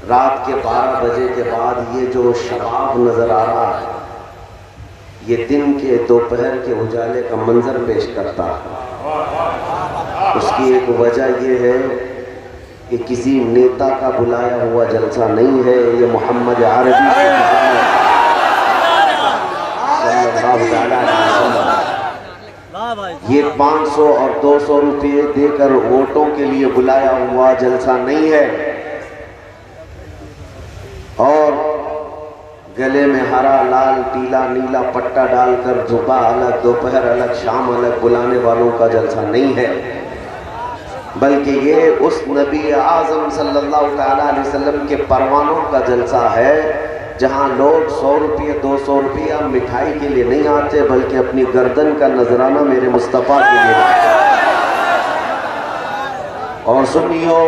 رات کے 12 بجے کے بعد یہ جو شباب نظر آ رہا ہے یہ دن کے دوپہر کے اجالے کا منظر پیش کرتا ہے۔ اس کی ایک وجہ یہ ہے کہ کسی نیتا کا بلایا ہوا جلسہ نہیں ہے، یہ محمد عربی صلی اللہ علیہ وسلم یہ 500 اور 200 روپے دے کر ووٹوں کے لیے بلایا ہوا جلسہ نہیں ہے، اور گلے میں ہرا لال پیلا نیلا پٹا ڈال کر صبح الگ دوپہر الگ شام الگ بلانے والوں کا جلسہ نہیں ہے، بلکہ یہ اس نبی اعظم صلی اللہ تعالیٰ علیہ وسلم کے پروانوں کا جلسہ ہے، جہاں لوگ 100 روپے 200 روپیہ مٹھائی کے لیے نہیں آتے بلکہ اپنی گردن کا نذرانہ میرے مصطفیٰ کے لیے آتے۔ اور سنیو،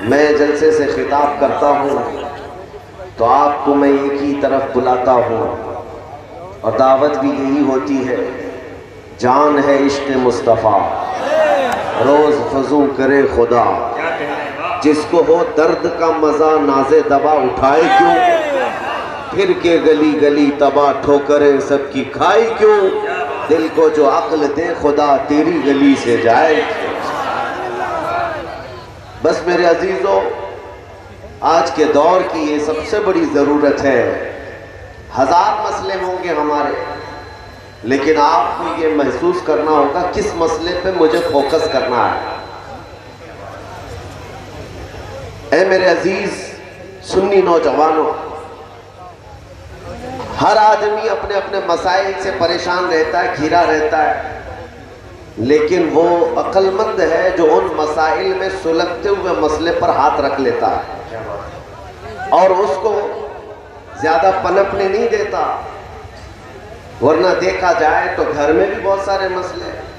میں جلسے سے خطاب کرتا ہوں تو آپ کو میں ایک ہی طرف بلاتا ہوں، اور دعوت بھی یہی ہوتی ہے، جان ہے عشق مصطفیٰ روز فضوں کرے خدا، جس کو ہو درد کا مزہ ناز دبا اٹھائے کیوں، پھر کے گلی گلی تباہ ٹھوکریں سب کی کھائی کیوں، دل کو جو عقل دے خدا تیری گلی سے جائے۔ بس میرے عزیزو، آج کے دور کی یہ سب سے بڑی ضرورت ہے۔ 1000 مسئلے ہوں گے ہمارے، لیکن آپ کو یہ محسوس کرنا ہوگا کس مسئلے پہ مجھے فوکس کرنا ہے۔ اے میرے عزیز سنی نوجوانوں، ہر آدمی اپنے اپنے مسائل سے پریشان رہتا ہے، گھرا رہتا ہے، لیکن وہ عقل مند ہے جو ان مسائل میں سلگتے ہوئے مسئلے پر ہاتھ رکھ لیتا ہے اور اس کو زیادہ پنپنے نہیں دیتا، ورنہ دیکھا جائے تو گھر میں بھی بہت سارے مسئلے ہیں۔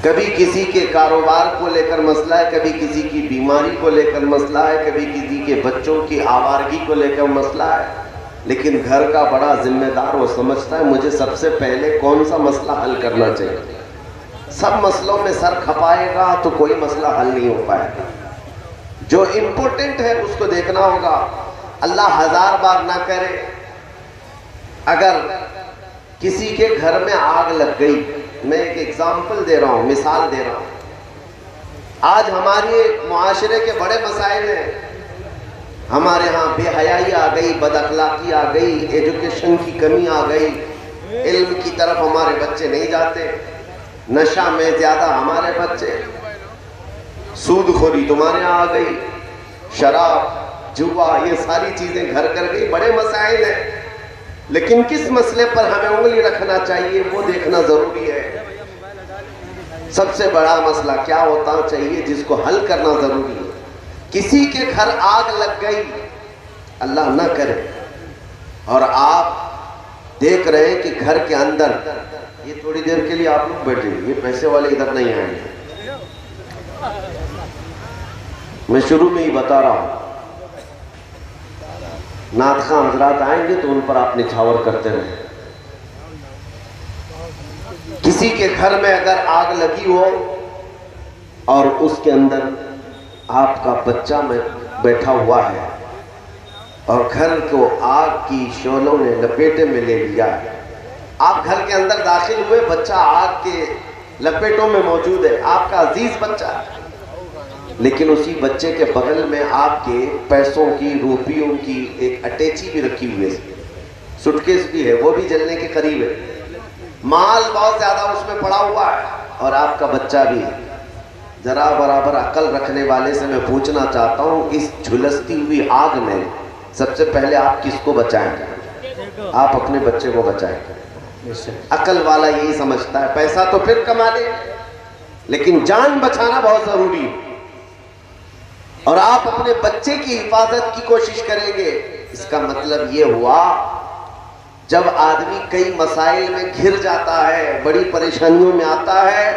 کبھی کسی کے کاروبار کو لے کر مسئلہ ہے، کبھی کسی کی بیماری کو لے کر مسئلہ ہے، کبھی کسی کے بچوں کی آوارگی کو لے کر مسئلہ ہے، لیکن گھر کا بڑا ذمہ دار وہ سمجھتا ہے مجھے سب سے پہلے کون سا مسئلہ حل کرنا چاہیے۔ سب مسئلوں میں سر کھپائے گا تو کوئی مسئلہ حل نہیں ہو پائے گا، جو امپورٹنٹ ہے اس کو دیکھنا ہوگا۔ اللہ 1000 بار نہ کرے اگر کسی کے گھر میں آگ لگ گئی، میں ایک ایگزامپل دے رہا ہوں، مثال دے رہا ہوں، آج ہمارے معاشرے کے بڑے مسائل ہیں، ہمارے ہاں بے حیائی آ گئی، بد اخلاقی آ گئی، ایجوکیشن کی کمی آ گئی، علم کی طرف ہمارے بچے نہیں جاتے، نشہ میں زیادہ ہمارے بچے، سود خوری تمہارے ہاں آ گئی، شراب جوا یہ ساری چیزیں گھر کر گئی، بڑے مسائل ہیں، لیکن کس مسئلے پر ہمیں انگلی رکھنا چاہیے وہ دیکھنا ضروری ہے۔ سب سے بڑا مسئلہ کیا ہوتا چاہیے جس کو حل کرنا ضروری ہے۔ کسی کے گھر آگ لگ گئی، اللہ نہ کرے، اور آپ دیکھ رہے ہیں کہ گھر کے اندر، یہ تھوڑی دیر کے لیے آپ لوگ بیٹھے، یہ پیسے والے ادھر نہیں آئیں گے، میں شروع میں ہی بتا رہا ہوں، نعت خواں حضرات آئیں گے تو ان پر آپ نچھاور کرتے رہیں۔ کسی کے گھر میں اگر آگ لگی ہو اور اس کے اندر آپ کا بچہ میں بیٹھا ہوا ہے اور گھر کو آگ کی شعلوں نے لپیٹے میں لے لیا ہے، آپ گھر کے اندر داخل ہوئے، بچہ آگ کے لپیٹوں میں موجود ہے، آپ کا عزیز بچہ ہے، لیکن اسی بچے کے بغل میں آپ کے پیسوں کی، روپیوں کی ایک اٹیچی بھی رکھی ہوئی ہے، سٹکیس بھی ہے، وہ بھی جلنے کے قریب ہے، مال بہت زیادہ اس میں پڑا ہوا ہے اور آپ کا بچہ بھی ہے۔ ذرا برابر عقل رکھنے والے سے میں پوچھنا چاہتا ہوں، اس جھلستی ہوئی آگ میں سب سے پہلے آپ کس کو بچائیں گے؟ آپ اپنے بچے کو بچائیں گے۔ عقل والا یہی سمجھتا ہے، پیسہ تو پھر کما لے، لیکن جان بچانا بہت ضروری ہے، اور آپ اپنے بچے کی حفاظت کی کوشش کریں گے۔ اس کا مطلب یہ ہوا جب آدمی کئی مسائل میں گھر جاتا ہے، بڑی پریشانیوں میں آتا ہے،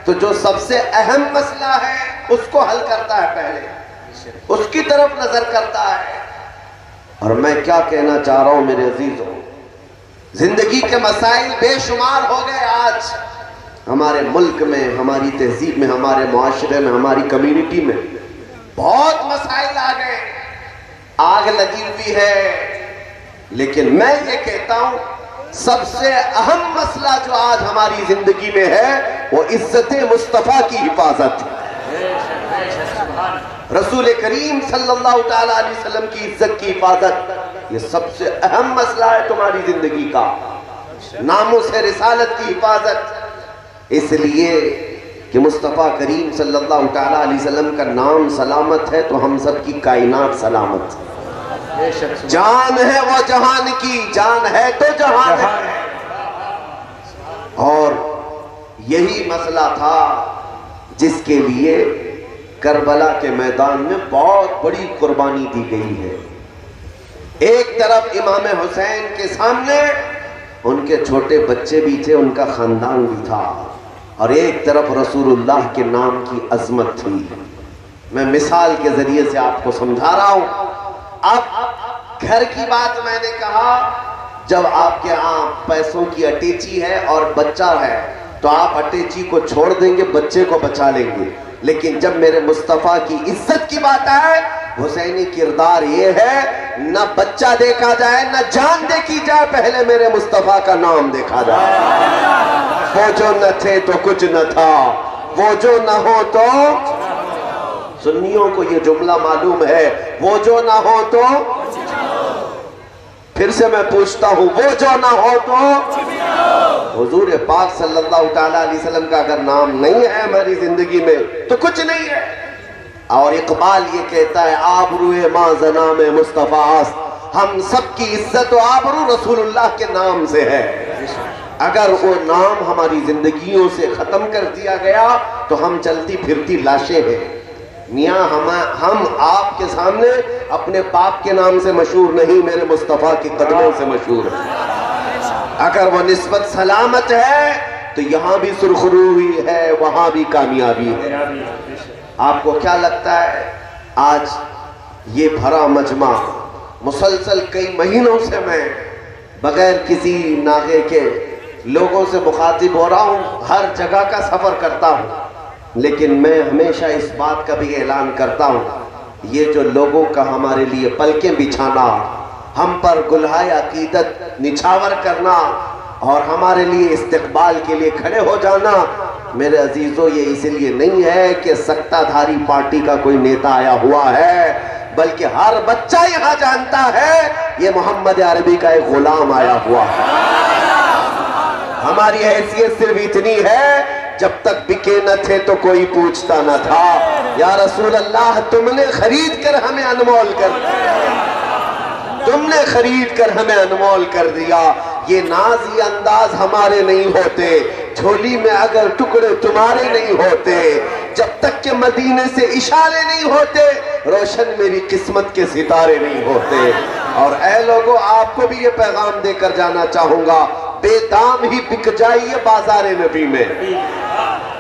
تو جو سب سے اہم مسئلہ ہے اس کو حل کرتا ہے، پہلے اس کی طرف نظر کرتا ہے۔ اور میں کیا کہنا چاہ رہا ہوں میرے عزیزوں، زندگی کے مسائل بے شمار ہو گئے آج ہمارے ملک میں، ہماری تہذیب میں، ہمارے معاشرے میں، ہماری کمیونٹی میں، بہت مسائل آ گئے، آگ لگی ہوئی ہے، لیکن میں یہ کہتا ہوں سب سے اہم مسئلہ جو آج ہماری زندگی میں ہے وہ عزت مصطفیٰ کی حفاظت ہے۔ رسول کریم صلی اللہ تعالیٰ علیہ وسلم کی عزت کی حفاظت، یہ سب سے اہم مسئلہ ہے تمہاری زندگی کا، ناموس رسالت کی حفاظت، اس لیے کہ مصطفیٰ کریم صلی اللہ تعالیٰ علیہ وسلم کا نام سلامت ہے تو ہم سب کی کائنات سلامت ہے۔ جان ہے وہ جہان کی، جان ہے تو جہان ہے۔ اور یہی مسئلہ تھا جس کے لیے کربلا کے میدان میں بہت بڑی قربانی دی گئی ہے۔ ایک طرف امام حسین کے سامنے ان کے چھوٹے بچے بھی تھے، ان کا خاندان بھی تھا، اور ایک طرف رسول اللہ کے نام کی عظمت تھی۔ میں مثال کے ذریعے سے آپ کو سمجھا رہا ہوں۔ اب گھر کی بات میں نے کہا، جب آپ کے ہاں پیسوں کی اٹیچی ہے اور بچہ ہے تو آپ اٹیچی کو چھوڑ دیں گے، بچے کو بچا لیں گے، لیکن جب میرے مصطفیٰ کی عزت کی بات آئے، حسینی کردار یہ ہے نہ بچہ دیکھا جائے نہ جان دیکھی جائے، پہلے میرے مصطفیٰ کا نام دیکھا جائے۔ وہ جو نہ تھے تو کچھ نہ تھا، وہ جو نہ ہو تو، سنیوں کو یہ جملہ معلوم ہے، وہ جو نہ ہو تو، پھر سے میں پوچھتا ہوں، وہ جو نہ ہو تو، حضور پاک صلی اللہ تعالیٰ علیہ وسلم کا اگر نام نہیں ہے ہماری زندگی میں تو کچھ نہیں ہے۔ اور اقبال یہ کہتا ہے، آبروئے ما زنام مصطفیٰ است، ہم سب کی عزت و آبرو رسول اللہ کے نام سے ہے۔ اگر وہ نام ہماری زندگیوں سے ختم کر دیا گیا تو ہم چلتی پھرتی لاشیں ہیں۔ میاں ہم آپ کے سامنے اپنے باپ کے نام سے مشہور نہیں، میرے مصطفیٰ کے قدموں سے مشہور ہے۔ اگر وہ نسبت سلامت ہے تو یہاں بھی سرخروئی ہے، وہاں بھی کامیابی ہے۔ آپ کو کیا لگتا ہے آج یہ بھرا مجمع، مسلسل کئی مہینوں سے میں بغیر کسی ناغے کے لوگوں سے مخاطب ہو رہا ہوں، ہر جگہ کا سفر کرتا ہوں، لیکن میں ہمیشہ اس بات کا بھی اعلان کرتا ہوں، یہ جو لوگوں کا ہمارے لیے پلکیں بچھانا، ہم پر گلہائے عقیدت نچھاور کرنا اور ہمارے لیے استقبال کے لیے کھڑے ہو جانا، میرے عزیزو یہ اس لیے نہیں ہے کہ سکتہ دھاری پارٹی کا کوئی نیتا آیا ہوا ہے، بلکہ ہر بچہ یہاں جانتا ہے یہ محمد عربی کا ایک غلام آیا ہوا ہے۔ ہماری حیثیت صرف اتنی ہے، جب تک بکے نہ تھے تو کوئی پوچھتا نہ تھا، یا رسول اللہ تم نے خرید کر ہمیں انمول کر دیا، تم نے خرید کر ہمیں انمول کر دیا۔ یہ ناز یہ انداز ہمارے نہیں ہوتے، جھولی میں اگر ٹکڑے تمہارے نہیں ہوتے، جب تک کہ مدینے سے اشارے نہیں ہوتے، روشن میری قسمت کے ستارے نہیں ہوتے۔ اور اے لوگوں، آپ کو بھی یہ پیغام دے کر جانا چاہوں گا، بے دام ہی بک جائیے بازار نبی میں،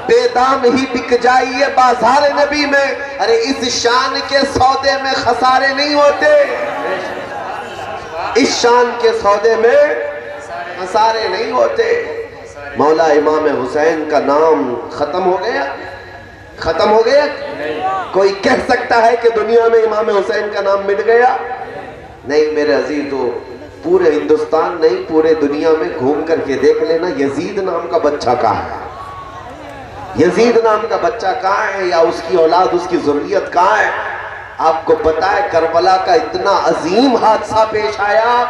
بے دام ہی بک جائیے بازار نبی میں۔ ارے اس شان کے سودے میں خسارے نہیں ہوتے، اس شان کے سودے میں خسارے نہیں ہوتے۔ مولا امام حسین کا نام ختم ہو گیا؟ ختم ہو گیا؟ کوئی کہہ سکتا ہے کہ دنیا میں امام حسین کا نام مٹ گیا؟ نہیں میرے عزیزو، پورے ہندوستان نہیں پورے دنیا میں گھوم کر کے دیکھ لینا، یزید نام کا بچہ کہاں ہے؟ یزید نام کا بچہ کہاں ہے، یا اس کی اولاد اس کی ذریت کہاں ہے؟ آپ کو پتا ہے کربلا کا اتنا عظیم حادثہ پیش آیا،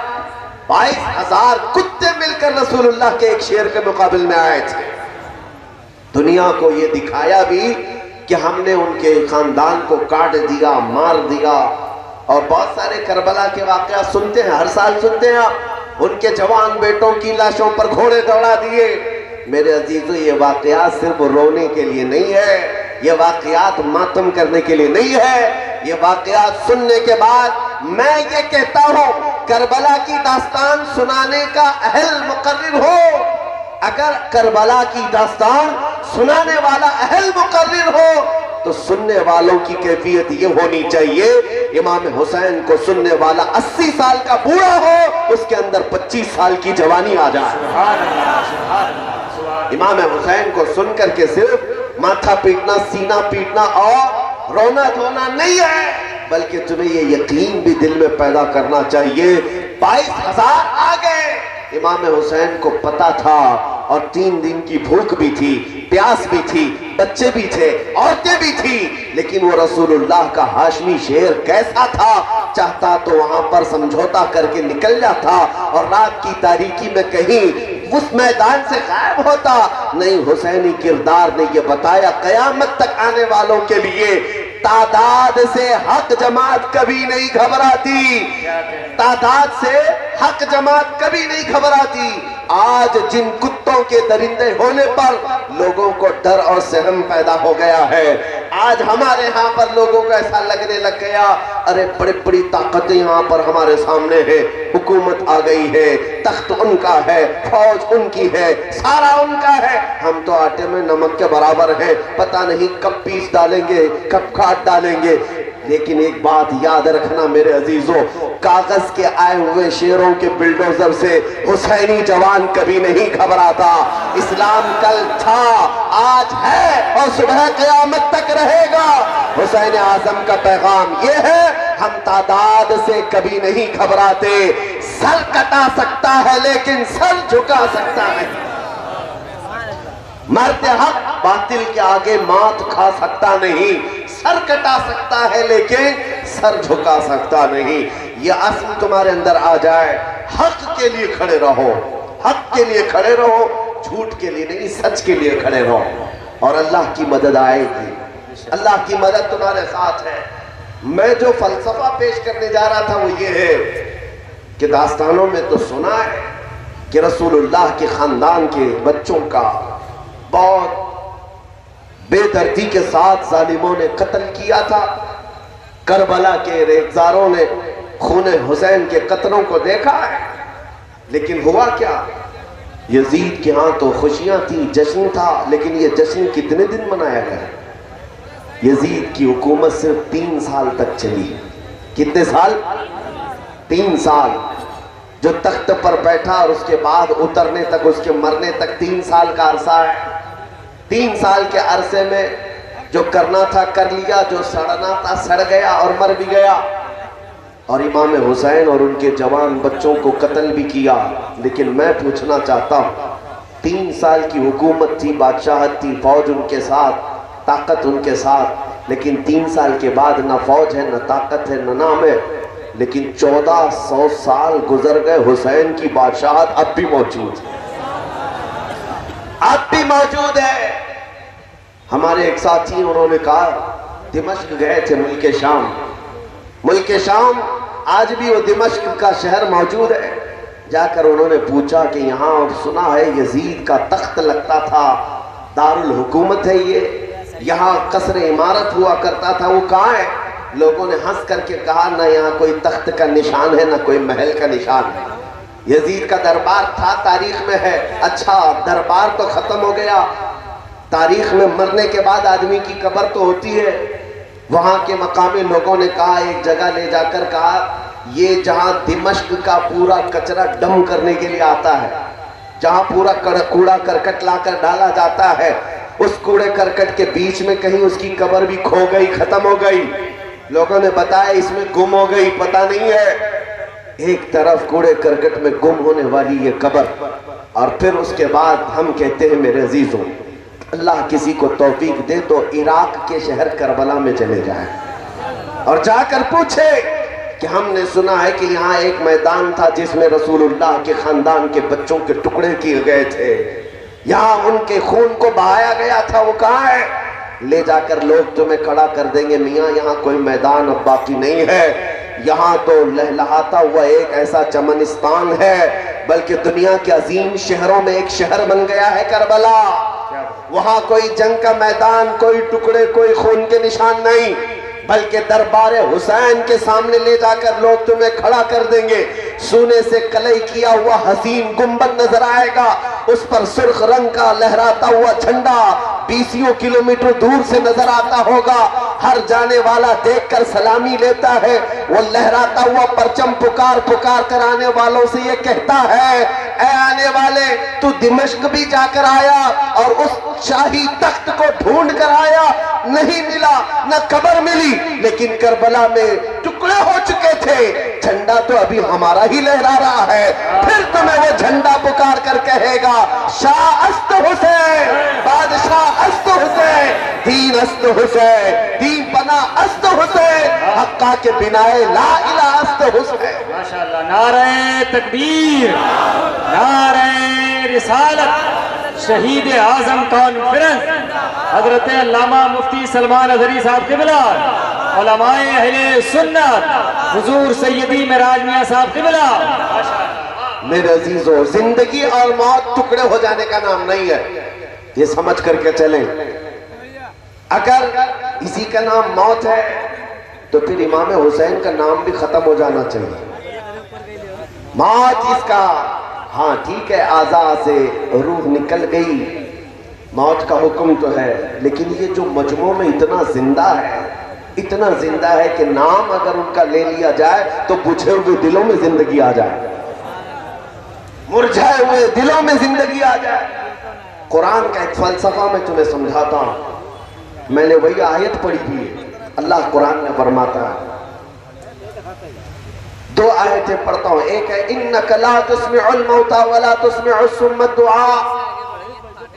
22,000 کتے مل کر رسول اللہ کے ایک شیر کے مقابل میں آئے تھے۔ دنیا کو یہ دکھایا بھی کہ ہم نے ان کے خاندان کو کاٹ دیا، مار دیا، اور بہت سارے کربلا کے واقعات سنتے ہیں، ہر سال سنتے ہیں آپ، ان کے جوان بیٹوں کی لاشوں پر گھوڑے دوڑا دیے۔ میرے عزیزو، یہ واقعات صرف رونے کے لیے نہیں ہے، یہ واقعات ماتم کرنے کے لیے نہیں ہے، یہ واقعات سننے کے بعد میں یہ کہتا ہوں، کربلا کی داستان سنانے کا اہل مقرر ہو، اگر کربلا کی داستان سنانے والا اہل مقرر ہو تو سننے والوں کی کیفیت یہ ہونی چاہیے، امام حسین کو سننے والا 80 سال کا بوڑھا ہو، اس کے اندر 25 سال کی جوانی آ جائے۔ امام حسین کو سن کر کے صرف ماتھا پیٹنا، سینہ پیٹنا اور رونا دھونا نہیں ہے، بلکہ تمہیں یہ یقین بھی دل میں پیدا کرنا چاہیے 22,000 آ گئے۔ امام حسین کو پتا تھا، اور 3 دن کی بھوک بھی تھی، پیاس بھی تھی، بچے بھی تھے، عورتیں بھی تھی، لیکن وہ رسول اللہ کا ہاشمی شیر کیسا تھا، چاہتا تو وہاں پر سمجھوتا کر کے نکل جاتا اور رات کی تاریکی میں کہیں اس میدان سے غائب ہوتا۔ نہیں، حسینی کردار نے یہ بتایا قیامت تک آنے والوں کے لیے تعداد سے حق جماعت کبھی نہیں گھبراتی، تعداد سے حق جماعت کبھی نہیں گھبراتی۔ آج جن کتوں کے درندے ہونے پر لوگوں کو ڈر اور سہم پیدا ہو گیا ہے، آج ہمارے ہاں پر لوگوں کو ایسا لگنے لگ گیا، ارے بڑی بڑی طاقتیں یہاں پر ہمارے سامنے ہیں، حکومت آ گئی ہے، تخت ان کا ہے، فوج ان کی ہے، سارا ان کا ہے، ہم تو آٹے میں نمک کے برابر ہیں، پتہ نہیں کب پیس ڈالیں گے، کب کاٹ ڈالیں گے۔ لیکن ایک بات یاد رکھنا میرے عزیزوں، کاغذ کے آئے ہوئے شیروں کے بلڈوزر سے حسینی جوان کبھی نہیں گھبراتا۔ اسلام کل تھا، آج ہے، اور صبح قیامت تک رہے گا۔ حسین اعظم کا پیغام یہ ہے، ہم تعداد سے کبھی نہیں گھبراتے، سر کٹا سکتا ہے لیکن سر جھکا سکتا ہے، مرد حق باطل کے آگے مات کھا سکتا نہیں، سر کٹا سکتا ہے لیکن سر جھکا سکتا نہیں۔ یہ اصل تمہارے اندر آ جائے، حق کے لیے کھڑے رہو، حق کے لیے کھڑے رہو، جھوٹ کے لیے نہیں، سچ کے لیے کھڑے رہو، اور اللہ کی مدد آئے گی، اللہ کی مدد تمہارے ساتھ ہے۔ میں جو فلسفہ پیش کرنے جا رہا تھا وہ یہ ہے کہ داستانوں میں تو سنا ہے کہ رسول اللہ کے خاندان کے بچوں کا بہت بے دردی کے ساتھ ظالموں نے قتل کیا تھا۔ کربلا کے ریزگاروں نے خون حسین کے قطروں کو دیکھا ہے، لیکن ہوا کیا؟ یزید کے ہاں تو خوشیاں تھی، جشن تھا، لیکن یہ جشن کتنے دن منایا گیا؟ یزید کی حکومت صرف 3 سال تک چلی۔ کتنے سال؟ 3 سال۔ جو تخت پر بیٹھا اور اس کے بعد اترنے تک، اس کے مرنے تک 3 سال کا عرصہ ہے۔ 3 سال کے عرصے میں جو کرنا تھا کر لیا، جو سڑنا تھا سڑ گیا اور مر بھی گیا، اور امام حسین اور ان کے جوان بچوں کو قتل بھی کیا۔ لیکن میں پوچھنا چاہتا ہوں، 3 سال کی حکومت تھی، بادشاہت تھی، فوج ان کے ساتھ، طاقت ان کے ساتھ، لیکن 3 سال کے بعد نہ فوج ہے، نہ طاقت ہے، نہ نام ہے، لیکن 1400 سال گزر گئے، حسین کی بادشاہت اب بھی موجود ہے، اب بھی موجود ہے۔ ہمارے ایک ساتھی انہوں نے کہا دمشق گئے تھے، ملک شام، آج بھی وہ دمشق کا شہر موجود ہے۔ جا کر انہوں نے پوچھا کہ یہاں سنا ہے یزید کا تخت لگتا تھا، دارالحکومت ہے یہ، یہاں قصر عمارت ہوا کرتا تھا، وہ کہاں ہے؟ لوگوں نے ہنس کر کے کہا نہ یہاں کوئی تخت کا نشان ہے، نہ کوئی محل کا نشان ہے۔ یزید کا دربار تھا، تاریخ میں ہے۔ اچھا، دربار تو ختم ہو گیا، تاریخ میں مرنے کے بعد آدمی کی قبر تو ہوتی ہے۔ وہاں کے مقامی لوگوں نے کہا، ایک جگہ لے جا کر کہا یہ جہاں دمشق کا پورا کچرا ڈم کرنے کے لیے آتا ہے، جہاں پورا کوڑا کرکٹ لا کر ڈالا جاتا ہے، اس کوڑے کرکٹ کے بیچ میں کہیں اس کی قبر بھی کھو گئی، ختم ہو گئی۔ لوگوں نے بتایا اس میں گم ہو گئی، پتہ نہیں ہے۔ ایک طرف کوڑے کرکٹ میں گم ہونے والی یہ قبر، اور پھر اس کے بعد ہم کہتے ہیں میرے عزیزوں، اللہ کسی کو توفیق دے تو عراق کے شہر کربلا میں چلے جائیں اور جا کر پوچھے کہ ہم نے سنا ہے کہ یہاں ایک میدان تھا جس میں رسول اللہ کے خاندان کے بچوں کے ٹکڑے کیے گئے تھے، یہاں ان کے خون کو بہایا گیا تھا، وہ کہاں ہے؟ لے جا کر لوگ تمہیں کھڑا کر دیں گے، میاں یہاں کوئی میدان اب باقی نہیں ہے، یہاں تو لہلہاتا ہوا ایک ایسا چمنستان ہے، بلکہ دنیا کے عظیم شہروں میں ایک شہر بن گیا ہے کربلا۔ وہاں کوئی جنگ کا میدان، کوئی ٹکڑے، کوئی خون کے نشان نہیں، بلکہ دربار حسین کے سامنے لے جا کر لوگ تمہیں کھڑا کر دیں گے، سونے سے کلئی کیا ہوا حسین گنبد نظر آئے گا، اس پر سرخ رنگ کا لہراتا ہوا جھنڈا 20 کلومیٹر دور سے نظر آتا ہوگا، ہر جانے والا دیکھ کر سلامی لیتا ہے، وہ لہراتا ہوا پرچم پکار پکار کر آنے والوں سے یہ کہتا ہے، اے آنے والے، تو دمشق بھی جا کر آیا اور اس شاہی تخت کو ڈھونڈ کر آیا، نہیں ملا، نہ قبر ملی، لیکن کربلا میں ٹکڑے ہو چکے تھے، جھنڈا تو ابھی ہمارا ہی لہرا رہا ہے۔ پھر تمہیں وہ جھنڈا پکار کر کہے گا شاہ است حسین، بادشاہ است حسین، دین است حسین، دین بنا است حسین، حقہ کے بنائے لا الہ است حسین۔ ماشاءاللہ، نعرہ تکبیر، نعرہ رسالت، شہید اعظم کانفرنس حضرت علامہ مفتی سلمان اظہری صاحب قبلہ، علماء اہل سنت حضور سیدی معراج میاں صاحب قبلہ۔ میرے عزیزو، زندگی اور موت ٹکڑے ہو جانے کا نام نہیں ہے، یہ سمجھ کر کے چلیں۔ اگر اسی کا نام موت ہے تو پھر امام حسین کا نام بھی ختم ہو جانا چاہیے۔ موت اس کا، ہاں ٹھیک ہے، اعضاء سے روح نکل گئی، موت کا حکم تو ہے، لیکن یہ جو مجموع میں اتنا زندہ ہے، اتنا زندہ ہے کہ نام اگر ان کا لے لیا جائے تو بجھے ہوئے دلوں میں زندگی آ جائے، مرجھائے ہوئے دلوں میں زندگی آ جائے۔ قرآن کا ایک فلسفہ میں تمہیں سمجھاتا ہوں، میں نے وہی آیت پڑھی تھی، اللہ قرآن میں فرماتا ہے، دو آیتیں پڑھتا ہوں، ایک ہے اِنَّكَ لَا تُسْمِعُ الْمَوْتَى وَلَا تُسْمِعُ الصُّمَّ الدُّعَاءَ۔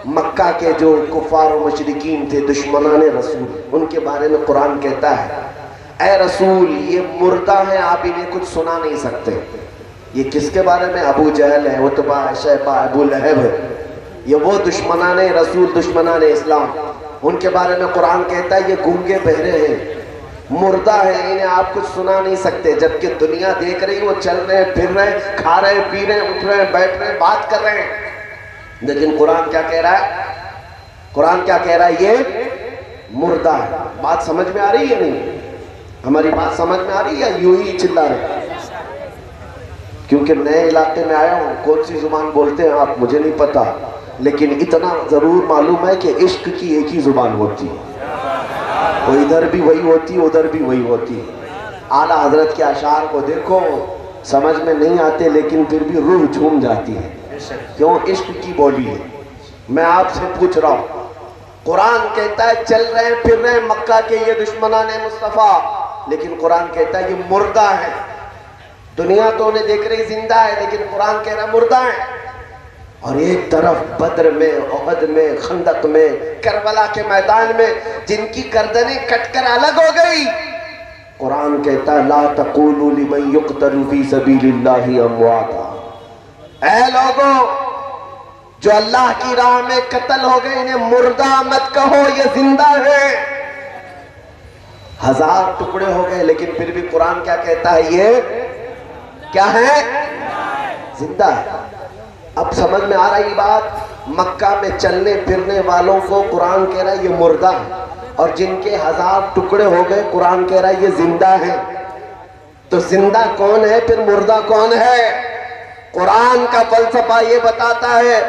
مکہ کے جو کفار و مشرکین تھے، دشمنان رسول، ان کے بارے میں قرآن کہتا ہے اے رسول یہ مردہ ہیں، آپ انہیں کچھ سنا نہیں سکتے۔ یہ کس کے بارے میں؟ ابو جہل ہے، عتبہ ہے، شیبہ، ابو لہب ہے، یہ وہ دشمنان رسول، دشمنان اسلام، ان کے بارے میں قرآن کہتا ہے یہ گونگے بہرے ہیں، مردہ ہیں، انہیں آپ کچھ سنا نہیں سکتے، جبکہ دنیا دیکھ رہی، وہ چل رہے ہیں، پھر رہے ہیں، کھا رہے ہیں، پی رہے ہیں، اٹھ رہے ہیں، بیٹھ رہے ہیں، بات کر رہے ہیں۔ لیکن قرآن کیا کہہ رہا ہے؟ قرآن کیا کہہ رہا ہے؟ یہ مردہ ہے۔ بات سمجھ میں آ رہی ہے نہیں؟ ہماری بات سمجھ میں آ رہی ہے یا یوں ہی چلا رہے؟ کیونکہ نئے علاقے میں آیا ہوں، کون سی زبان بولتے ہیں آپ مجھے نہیں پتا، لیکن اتنا ضرور معلوم ہے کہ عشق کی ایک ہی زبان ہوتی ہے، وہ ادھر بھی وہی ہوتی ہے، ادھر بھی وہی ہوتی ہے۔ اعلیٰ حضرت کے اشعار کو دیکھو، سمجھ میں نہیں آتے لیکن پھر بھی روح جھوم جاتی ہے، کیوں؟ عشق کی بولی ہے۔ میں آپ سے پوچھ رہا ہوں، قرآن کہتا ہے چل رہے ہیں، پھر رہے ہیں مکہ کے یہ دشمنان مصطفیٰ، لیکن قرآن کہتا ہے یہ مردہ ہے۔ دنیا تو انہیں دیکھ رہی زندہ ہے، لیکن قرآن کہہ رہا ہے مردہ ہے۔ اور ایک طرف بدر میں، احد میں، خندق میں، کربلا کے میدان میں جن کی گردنیں کٹ کر الگ ہو گئی، قرآن کہتا ہے لا تقولوا لمن يقتل في سبيل الله امواتا، اے لوگوں جو اللہ کی راہ میں قتل ہو گئے انہیں مردہ مت کہو، یہ زندہ ہے۔ ہزار ٹکڑے ہو گئے لیکن پھر بھی قرآن کیا کہتا ہے؟ یہ کیا ہے؟ زندہ ہے۔ اب سمجھ میں آ رہی بات؟ مکہ میں چلنے پھرنے والوں کو قرآن کہہ رہا ہے یہ مردہ ہے، اور جن کے ہزار ٹکڑے ہو گئے قرآن کہہ رہا ہے یہ زندہ ہے۔ تو زندہ کون ہے پھر مردہ کون ہے؟ قرآن کا فلسفہ یہ بتاتا ہے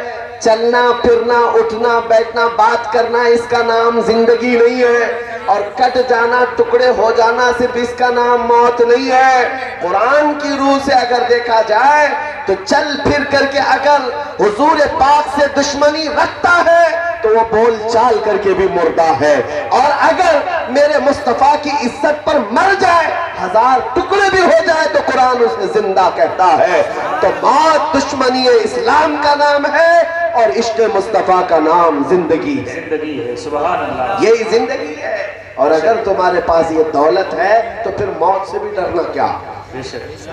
چلنا پھرنا اٹھنا بیٹھنا بات کرنا اس کا نام زندگی نہیں ہے، اور کٹ جانا ٹکڑے ہو جانا صرف اس کا نام موت نہیں ہے۔ قرآن کی روح سے اگر دیکھا جائے تو چل پھر کر کے اگر حضور پاک سے دشمنی رکھتا ہے تو وہ بول چال کر کے بھی مردہ ہے، اور اگر میرے مصطفیٰ کی عزت پر مر جائے، ہزار ٹکڑے بھی ہو جائے، تو قرآن اسے زندہ کہتا ہے۔ تو موت دشمنی اسلام کا نام ہے اور عشق مصطفیٰ کا نام زندگی ہے۔ زندگی ہے، سبحان اللہ، یہی زندگی ہے۔ اور اگر تمہارے پاس یہ دولت ہے تو پھر موت سے بھی ڈرنا کیا؟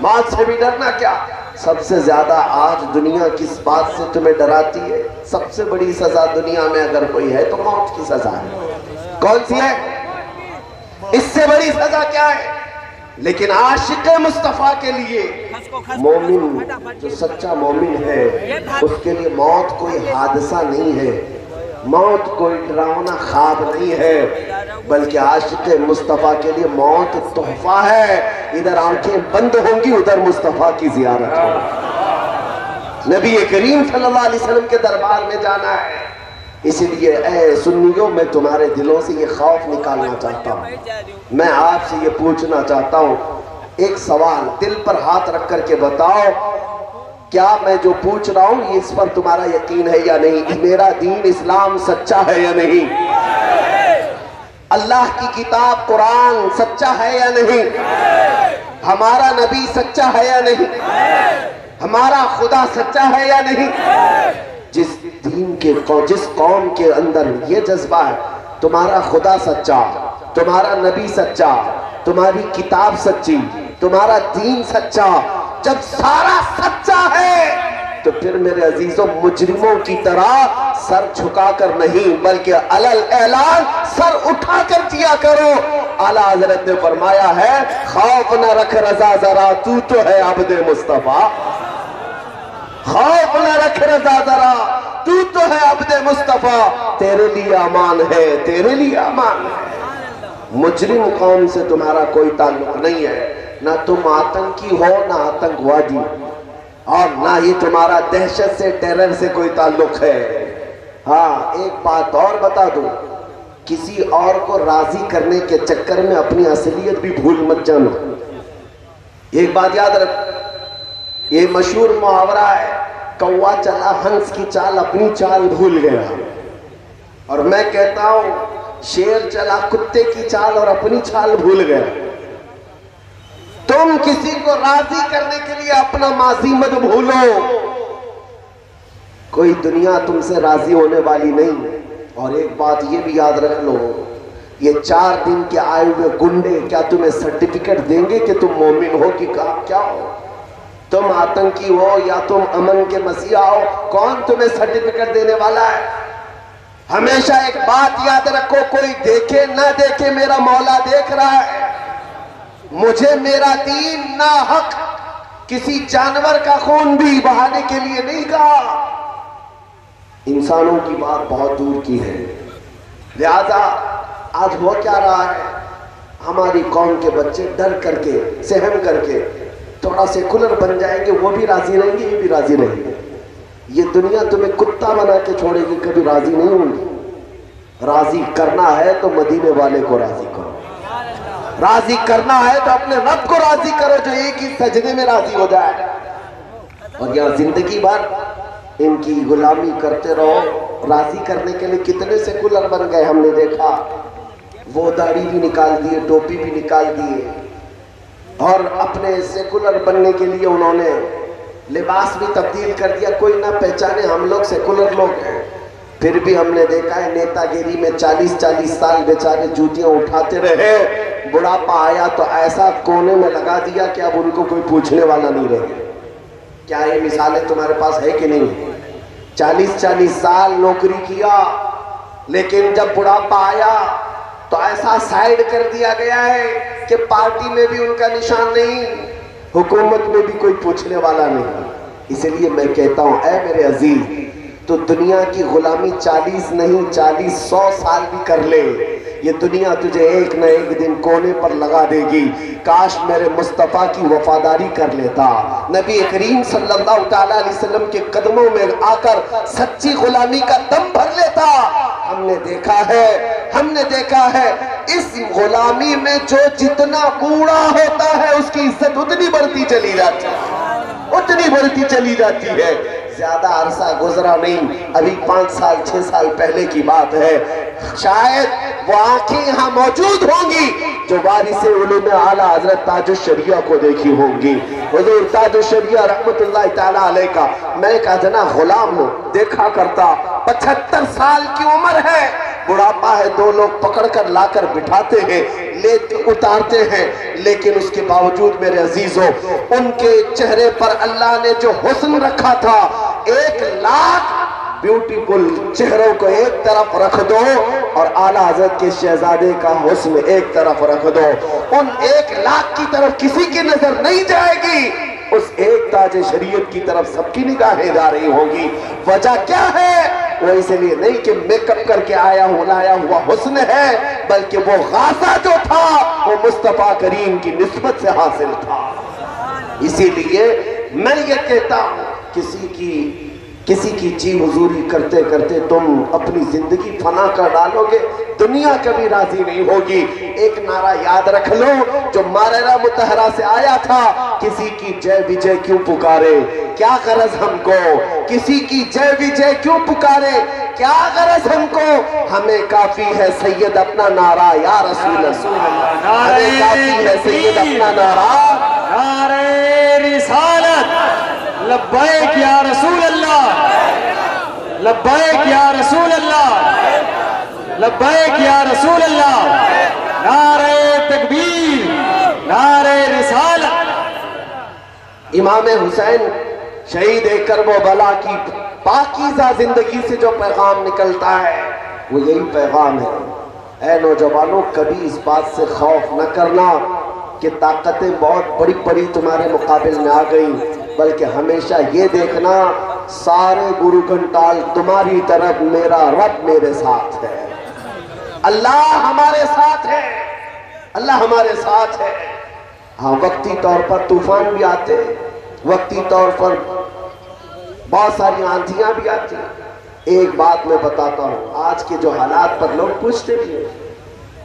موت سے بھی ڈرنا کیا؟ سب سے زیادہ آج دنیا کس بات سے تمہیں ڈراتی ہے؟ سب سے بڑی سزا دنیا میں اگر کوئی ہے تو موت کی سزا ہے۔ کون سی ہے؟ اس سے بڑی سزا کیا ہے؟ لیکن عاشق مصطفیٰ کے لیے، مومن جو سچا مومن ہے، اس کے لیے موت کوئی حادثہ نہیں ہے، موت کوئی ڈراؤنا خواب نہیں ہے، بلکہ عاشق مصطفیٰ کے لیے موت تحفہ ہے۔ ادھر آنکھیں بند ہوں گی، ادھر مصطفیٰ کی زیارت ہوگی، نبی کریم صلی اللہ علیہ وسلم کے دربار میں جانا ہے۔ اسی لیے اے سنیوں میں تمہارے دلوں سے یہ خوف نکالنا چاہتا ہوں، میں آپ سے یہ پوچھنا چاہتا ہوں، ایک سوال دل پر ہاتھ رکھ کر کے بتاؤ، کیا میں جو پوچھ رہا ہوں اس پر تمہارا یقین ہے یا نہیں؟ میرا دین اسلام سچا ہے یا نہیں؟ اللہ کی کتاب قرآن سچا ہے یا نہیں؟ ہمارا نبی سچا ہے یا نہیں؟ ہمارا خدا سچا ہے یا نہیں؟ جس قوم کے اندر یہ جذبہ ہے، تمہارا خدا سچا، تمہارا نبی سچا، تمہاری کتاب سچی، تمہارا دین سچا، جب سارا سچا ہے تو پھر میرے عزیزوں مجرموں کی طرح سر جھکا کر نہیں بلکہ علل اعلان سر اٹھا کر جیا کرو۔ اعلیٰ حضرت نے فرمایا ہے خوف نہ رکھ رضا ذرا، تو ہے عبد مصطفیٰ۔ خوف نہ رکھ رضا ذرا، تو ہے عبد مصطفیٰ، تیرے لیے امان ہے، تیرے لیے امان ہے۔ مجرم قوم سے تمہارا کوئی تعلق نہیں ہے، نہ تم آتنکی ہو نہ آتنکوادی، اور نہ ہی تمہارا دہشت سے ٹیرر سے کوئی تعلق ہے۔ ہاں ایک بات اور بتا دوں، کسی اور کو راضی کرنے کے چکر میں اپنی اصلیت بھی بھول مت جانا۔ ایک بات یاد رکھ، یہ مشہور محاورہ ہے، کوا چلا ہنس کی چال اپنی چال بھول گیا، اور میں کہتا ہوں شیر چلا کتے کی چال اور اپنی چال بھول گیا۔ تم کسی کو راضی کرنے کے لیے اپنا ماضی مت بھولو، کوئی دنیا تم سے راضی ہونے والی نہیں۔ اور ایک بات یہ بھی یاد رکھ لو، یہ 4 دن کے آئے ہوئے گنڈے کیا تمہیں سرٹیفکیٹ دیں گے کہ تم مومن ہو کہ کیا ہو؟ تم آتنکی ہو یا تم امن کے مسیحا ہو، کون تمہیں سرٹیفکیٹ دینے والا ہے؟ ہمیشہ ایک بات یاد رکھو، کوئی دیکھے نہ دیکھے میرا مولا دیکھ رہا ہے۔ مجھے میرا دین ناحق کسی جانور کا خون بھی بہانے کے لیے نہیں کہا۔ انسانوں کی بات بہت دور کی ہے، لہذا آج ہو کیا رہا ہے، ہماری قوم کے بچے ڈر کر کے سہم کر کے تھوڑا سیکولر بن جائیں گے، وہ بھی راضی رہیں گے، یہ بھی راضی رہیں گے۔ یہ دنیا تمہیں کتا بنا کے چھوڑے گی، کبھی راضی نہیں ہوں گی۔ راضی کرنا ہے تو مدینے والے کو راضی کرو، راضی کرنا ہے تو اپنے رب کو راضی کرو جو ایک ہی سجدے میں راضی ہو جائے۔ اور یہاں زندگی بھر ان کی غلامی کرتے رہو، راضی کرنے کے لیے کتنے سیکولر بن گئے ہم نے دیکھا، وہ داڑھی بھی نکال دیے، ٹوپی بھی نکال دیے، اور اپنے سیکولر بننے کے لیے انہوں نے لباس بھی تبدیل کر دیا، کوئی نہ پہچانے ہم لوگ سیکولر لوگ ہیں۔ پھر بھی ہم نے دیکھا ہے نیتا گیری میں 40 سال بیچارے جوتیاں اٹھاتے رہے، بڑھاپا آیا تو ایسا کونے میں لگا دیا کہ اب ان کو کوئی پوچھنے والا نہیں رہے۔ کیا یہ مثالیں تمہارے پاس ہے کہ نہیں؟ 40 سال نوکری کیا، لیکن جب بڑھاپا آیا تو ایسا سائیڈ کر دیا گیا ہے کہ پارٹی میں بھی ان کا نشان نہیں، حکومت میں بھی کوئی پوچھنے والا نہیں۔ اس لیے میں کہتا ہوں اے میرے عزیز، تو دنیا کی غلامی 40 نہیں 100 سال بھی کر لے، یہ دنیا تجھے ایک نہ ایک دن کونے پر لگا دے گی۔ کاش میرے مصطفیٰ کی وفاداری کر لیتا، نبی کریم صلی اللہ تعالیٰ علیہ وسلم کے قدموں میں آ کر سچی غلامی کا دم بھر لیتا۔ ہم نے دیکھا ہے اس غلامی میں جو جتنا بوڑھا ہوتا ہے اس کی عزت اتنی بڑھتی چلی جاتی ہے۔ زیادہ عرصہ گزرا نہیں، ابھی 5 سال 6 سال پہلے کی بات ہے، شاید وہ آنکھیں یہاں موجود ہوں گی جو وارث علوم اعلیٰ حضرت تاج الشریعہ کو دیکھی ہوں گی۔ حضور تاج الشریعہ رحمت اللہ تعالیٰ علیہ کا میں ایک ادنا غلام دیکھا کرتا، 75 سال کی عمر ہے، بڑھاپا ہے، 2 لوگ پکڑ کر لا کر بٹھاتے ہیں، اتارتے ہیں، لیکن اس کے باوجود میرے عزیزوں ان کے چہرے پر اللہ نے جو حسن رکھا تھا، 1 لاکھ بیوٹیفل چہروں کو ایک طرف رکھ دو اور اعلیٰ حضرت کے شہزادے کا حسن ایک طرف رکھ دو، ان 1 لاکھ کی طرف کسی کی نظر نہیں جائے گی، اس ایک تاج شریعت کی طرف سب کی نگاہیں جا رہی ہوں گی۔ وجہ کیا ہے؟ وہ اس لیے نہیں کہ میک اپ کر کے لایا ہوا حسن ہے، بلکہ وہ غازہ جو تھا وہ مصطفیٰ کریم کی نسبت سے حاصل تھا۔ اسی لیے میں یہ کہتا ہوں کسی کی جی حضوری کرتے کرتے تم اپنی زندگی فنا کر ڈالو گے، دنیا کبھی راضی نہیں ہوگی۔ ایک نعرہ یاد رکھ لو جو ماررہ متحرہ سے آیا تھا، کسی کی جے وجے کیوں پکارے، کیا غرض ہم کو، کسی کی جے وجے کیوں پکارے، کیا غرض ہم کو، ہمیں کافی ہے سید اپنا نعرہ یا رسول اللہ، ہمیں کافی ہے سید اپنا نعرہ نعرہ رسالت، لبیک یا رسول اللہ، لبیک یا رسول اللہ، لبیک یا رسول اللہ، نعرہ تکبیر، نعرہ رسالت۔ امام حسین شہید کربلا کی پاکیزہ زندگی سے جو پیغام نکلتا ہے وہ یہی پیغام ہے، اے نوجوانوں کبھی اس بات سے خوف نہ کرنا کہ طاقتیں بہت بڑی بڑی تمہارے مقابل میں آ گئی، بلکہ ہمیشہ یہ دیکھنا سارے گرو گھنٹال تمہاری طرف، میرا رب میرے ساتھ ہے، اللہ ہمارے ساتھ ہے، اللہ ہمارے ساتھ ہے۔ ہاں وقتی طور پر طوفان بھی آتے، وقتی طور پر بہت ساری آندھیاں بھی آتی۔ ایک بات میں بتاتا ہوں، آج کے جو حالات پر لوگ پوچھتے بھی ہیں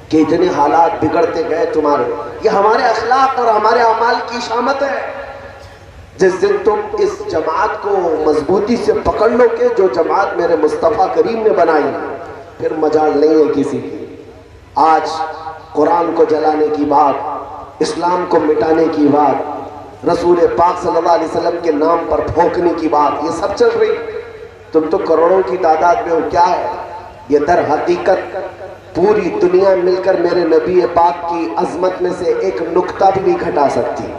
کہ اتنے حالات بگڑتے گئے تمہارے، یہ ہمارے اخلاق اور ہمارے اعمال کی شامت ہے۔ جس دن تم اس جماعت کو مضبوطی سے پکڑ لو کہ جو جماعت میرے مصطفیٰ کریم نے بنائی، پھر مجال نہیں ہے کسی کی۔ آج قرآن کو جلانے کی بات، اسلام کو مٹانے کی بات، رسول پاک صلی اللہ علیہ وسلم کے نام پر پھونکنے کی بات، یہ سب چل رہی۔ تم تو کروڑوں کی تعداد میں ہو، کیا ہے یہ؟ در حقیقت پوری دنیا مل کر میرے نبی پاک کی عظمت میں سے ایک نقطہ بھی نہیں گھٹا سکتی۔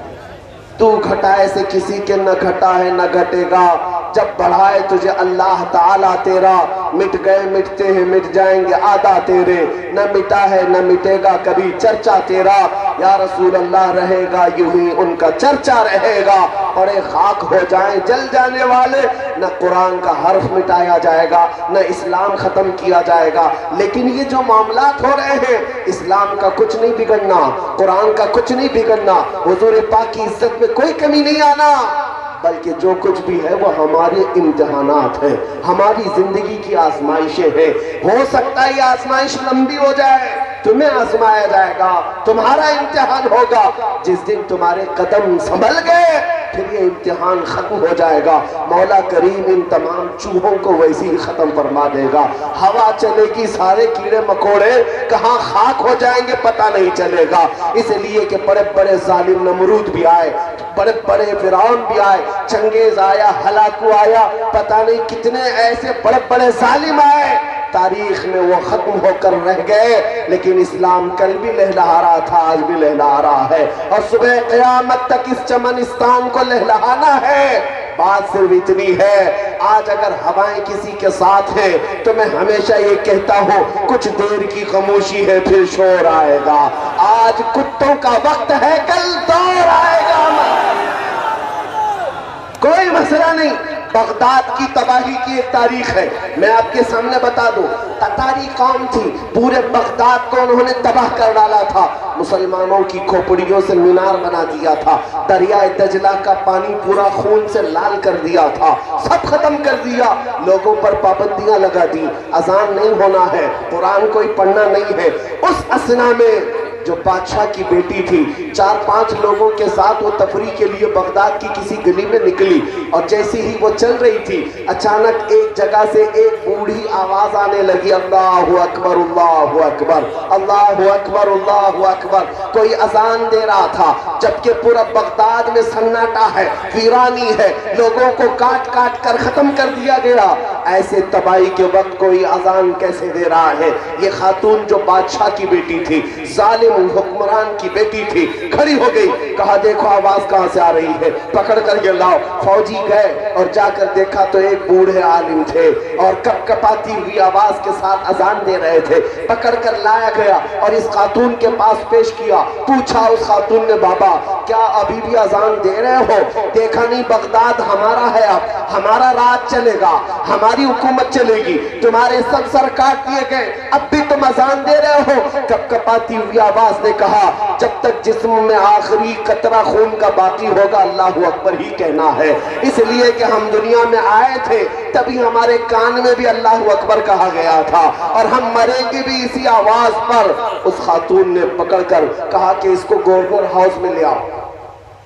تو گھٹائے سے کسی کے نہ گھٹا ہے نہ گھٹے گا، جب بڑھائے تجھے اللہ تعالیٰ تیرا، مٹ گئے مٹتے ہیں مٹ جائیں گے آدھا تیرے، نہ مٹا ہے نہ مٹے گا کبھی چرچا تیرا، یا رسول اللہ رہے گا یوں ہی ان کا چرچا رہے گا، پڑے خاک ہو جائیں جل جانے والے، نہ قرآن کا حرف مٹایا جائے گا نہ اسلام ختم کیا جائے گا۔ لیکن یہ جو معاملات ہو رہے ہیں، اسلام کا کچھ نہیں بگڑنا، قرآن کا کچھ نہیں بگڑنا، حضور پاک کی عزت میں کوئی کمی نہیں آنا، بلکہ جو کچھ بھی ہے وہ ہمارے امتحانات ہیں، ہماری زندگی کی آزمائشیں ہیں۔ ہو سکتا ہے یہ آزمائش لمبی ہو جائے، تمہیں آزمایا جائے گا، تمہارا امتحان ہوگا، جس دن تمہارے قدم سنبھل گئے پھر یہ امتحان ختم ہو جائے گا، مولا کریم ان تمام چوہوں کو ویسے ہی ختم فرما دے گا۔ ہوا چلے گی، سارے کیڑے مکوڑے کہاں خاک ہو جائیں گے پتہ نہیں چلے گا، اس لیے کہ بڑے بڑے ظالم نمرود بھی آئے، بڑے بڑے فرعون بھی آئے، چنگیز آیا، ہلاکو آیا، پتہ نہیں کتنے ایسے بڑے بڑے ظالم آئے، تاریخ میں وہ ختم ہو کر رہ گئے، لیکن اسلام کل بھی لہلہا رہا تھا، آج بھی لہلہا رہا ہے، اور صبح قیامت تک اس چمنستان کو لہلہانا ہے۔ بات صرف اتنی ہے، آج اگر ہوائیں کسی کے ساتھ ہیں تو میں ہمیشہ یہ کہتا ہوں کچھ دیر کی خاموشی ہے پھر شور آئے گا، آج کتوں کا وقت ہے کل دور آئے گا۔ کوئی مسئلہ نہیں، بغداد کی تباہی کی ایک تاریخ ہے، میں آپ کے سامنے بتا دوں۔ تتاری قوم تھی، پورے بغداد کو انہوں نے تباہ کر ڈالا تھا، مسلمانوں کی کھوپڑیوں سے مینار بنا دیا تھا، دریائے دجلہ کا پانی پورا خون سے لال کر دیا تھا، سب ختم کر دیا، لوگوں پر پابندیاں لگا دی، اذان نہیں ہونا ہے، قرآن کوئی پڑھنا نہیں ہے۔ اس اثنا میں جو بادشاہ کی بیٹی تھی، 4-5 لوگوں کے ساتھ وہ تفریح کے لیے بغداد کی کسی گلی میں نکلی، اور جیسی ہی وہ چل رہی تھی اچانک ایک جگہ سے ایک بوڑھی آواز آنے لگی، اللہ اکبر اللہ اکبر اللہ اکبر اللہ اکبر۔ کوئی اذان دے رہا تھا، جبکہ پورا بغداد میں سناٹا ہے، ویرانی ہے، لوگوں کو کاٹ کاٹ کر ختم کر دیا گیا۔ ایسے تباہی کے وقت کوئی اذان کیسے دے رہا ہے؟ یہ خاتون جو بادشاہ کی بیٹی تھی، ظالم حکمران کی بیٹی تھی، کھڑی ہو گئی، کہا دیکھو آواز کہاں سے آ رہی ہے، پکڑ کر یہ لاؤ۔ فوجی گئے اور جا کر دیکھا تو ایک بوڑھے عالم تھے اور کپ کپاتی ہوئی آواز کے ساتھ اذان دے رہے تھے، پکڑ کر لایا گیا اور اس خاتون کے پاس پیش کیا۔ پوچھا اس خاتون نے، بابا کیا ابھی بھی اذان دے رہے ہو؟ دیکھا نہیں بغداد ہمارا ہے، اب ہمارا راج چلے گا، ہماری حکومت چلے گی، تمہارے سب سر کاٹ دیے گئے، اب بھی تم اذان دے رہے ہو؟ کپ کپاتی ہوئی آواز نے کہا، جب تک جسم میں آخری قطرہ خون کا باقی ہوگا اللہ اکبر ہی کہنا ہے، اس لیے کہ ہم دنیا میں آئے تھے تبھی ہمارے کان میں بھی اللہ اکبر کہا گیا تھا، اور ہم مریں گے بھی اسی آواز پر۔ اس خاتون نے پکڑ کر کہا کہ اس کو گورنر ہاؤس میں لے آؤ۔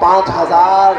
5000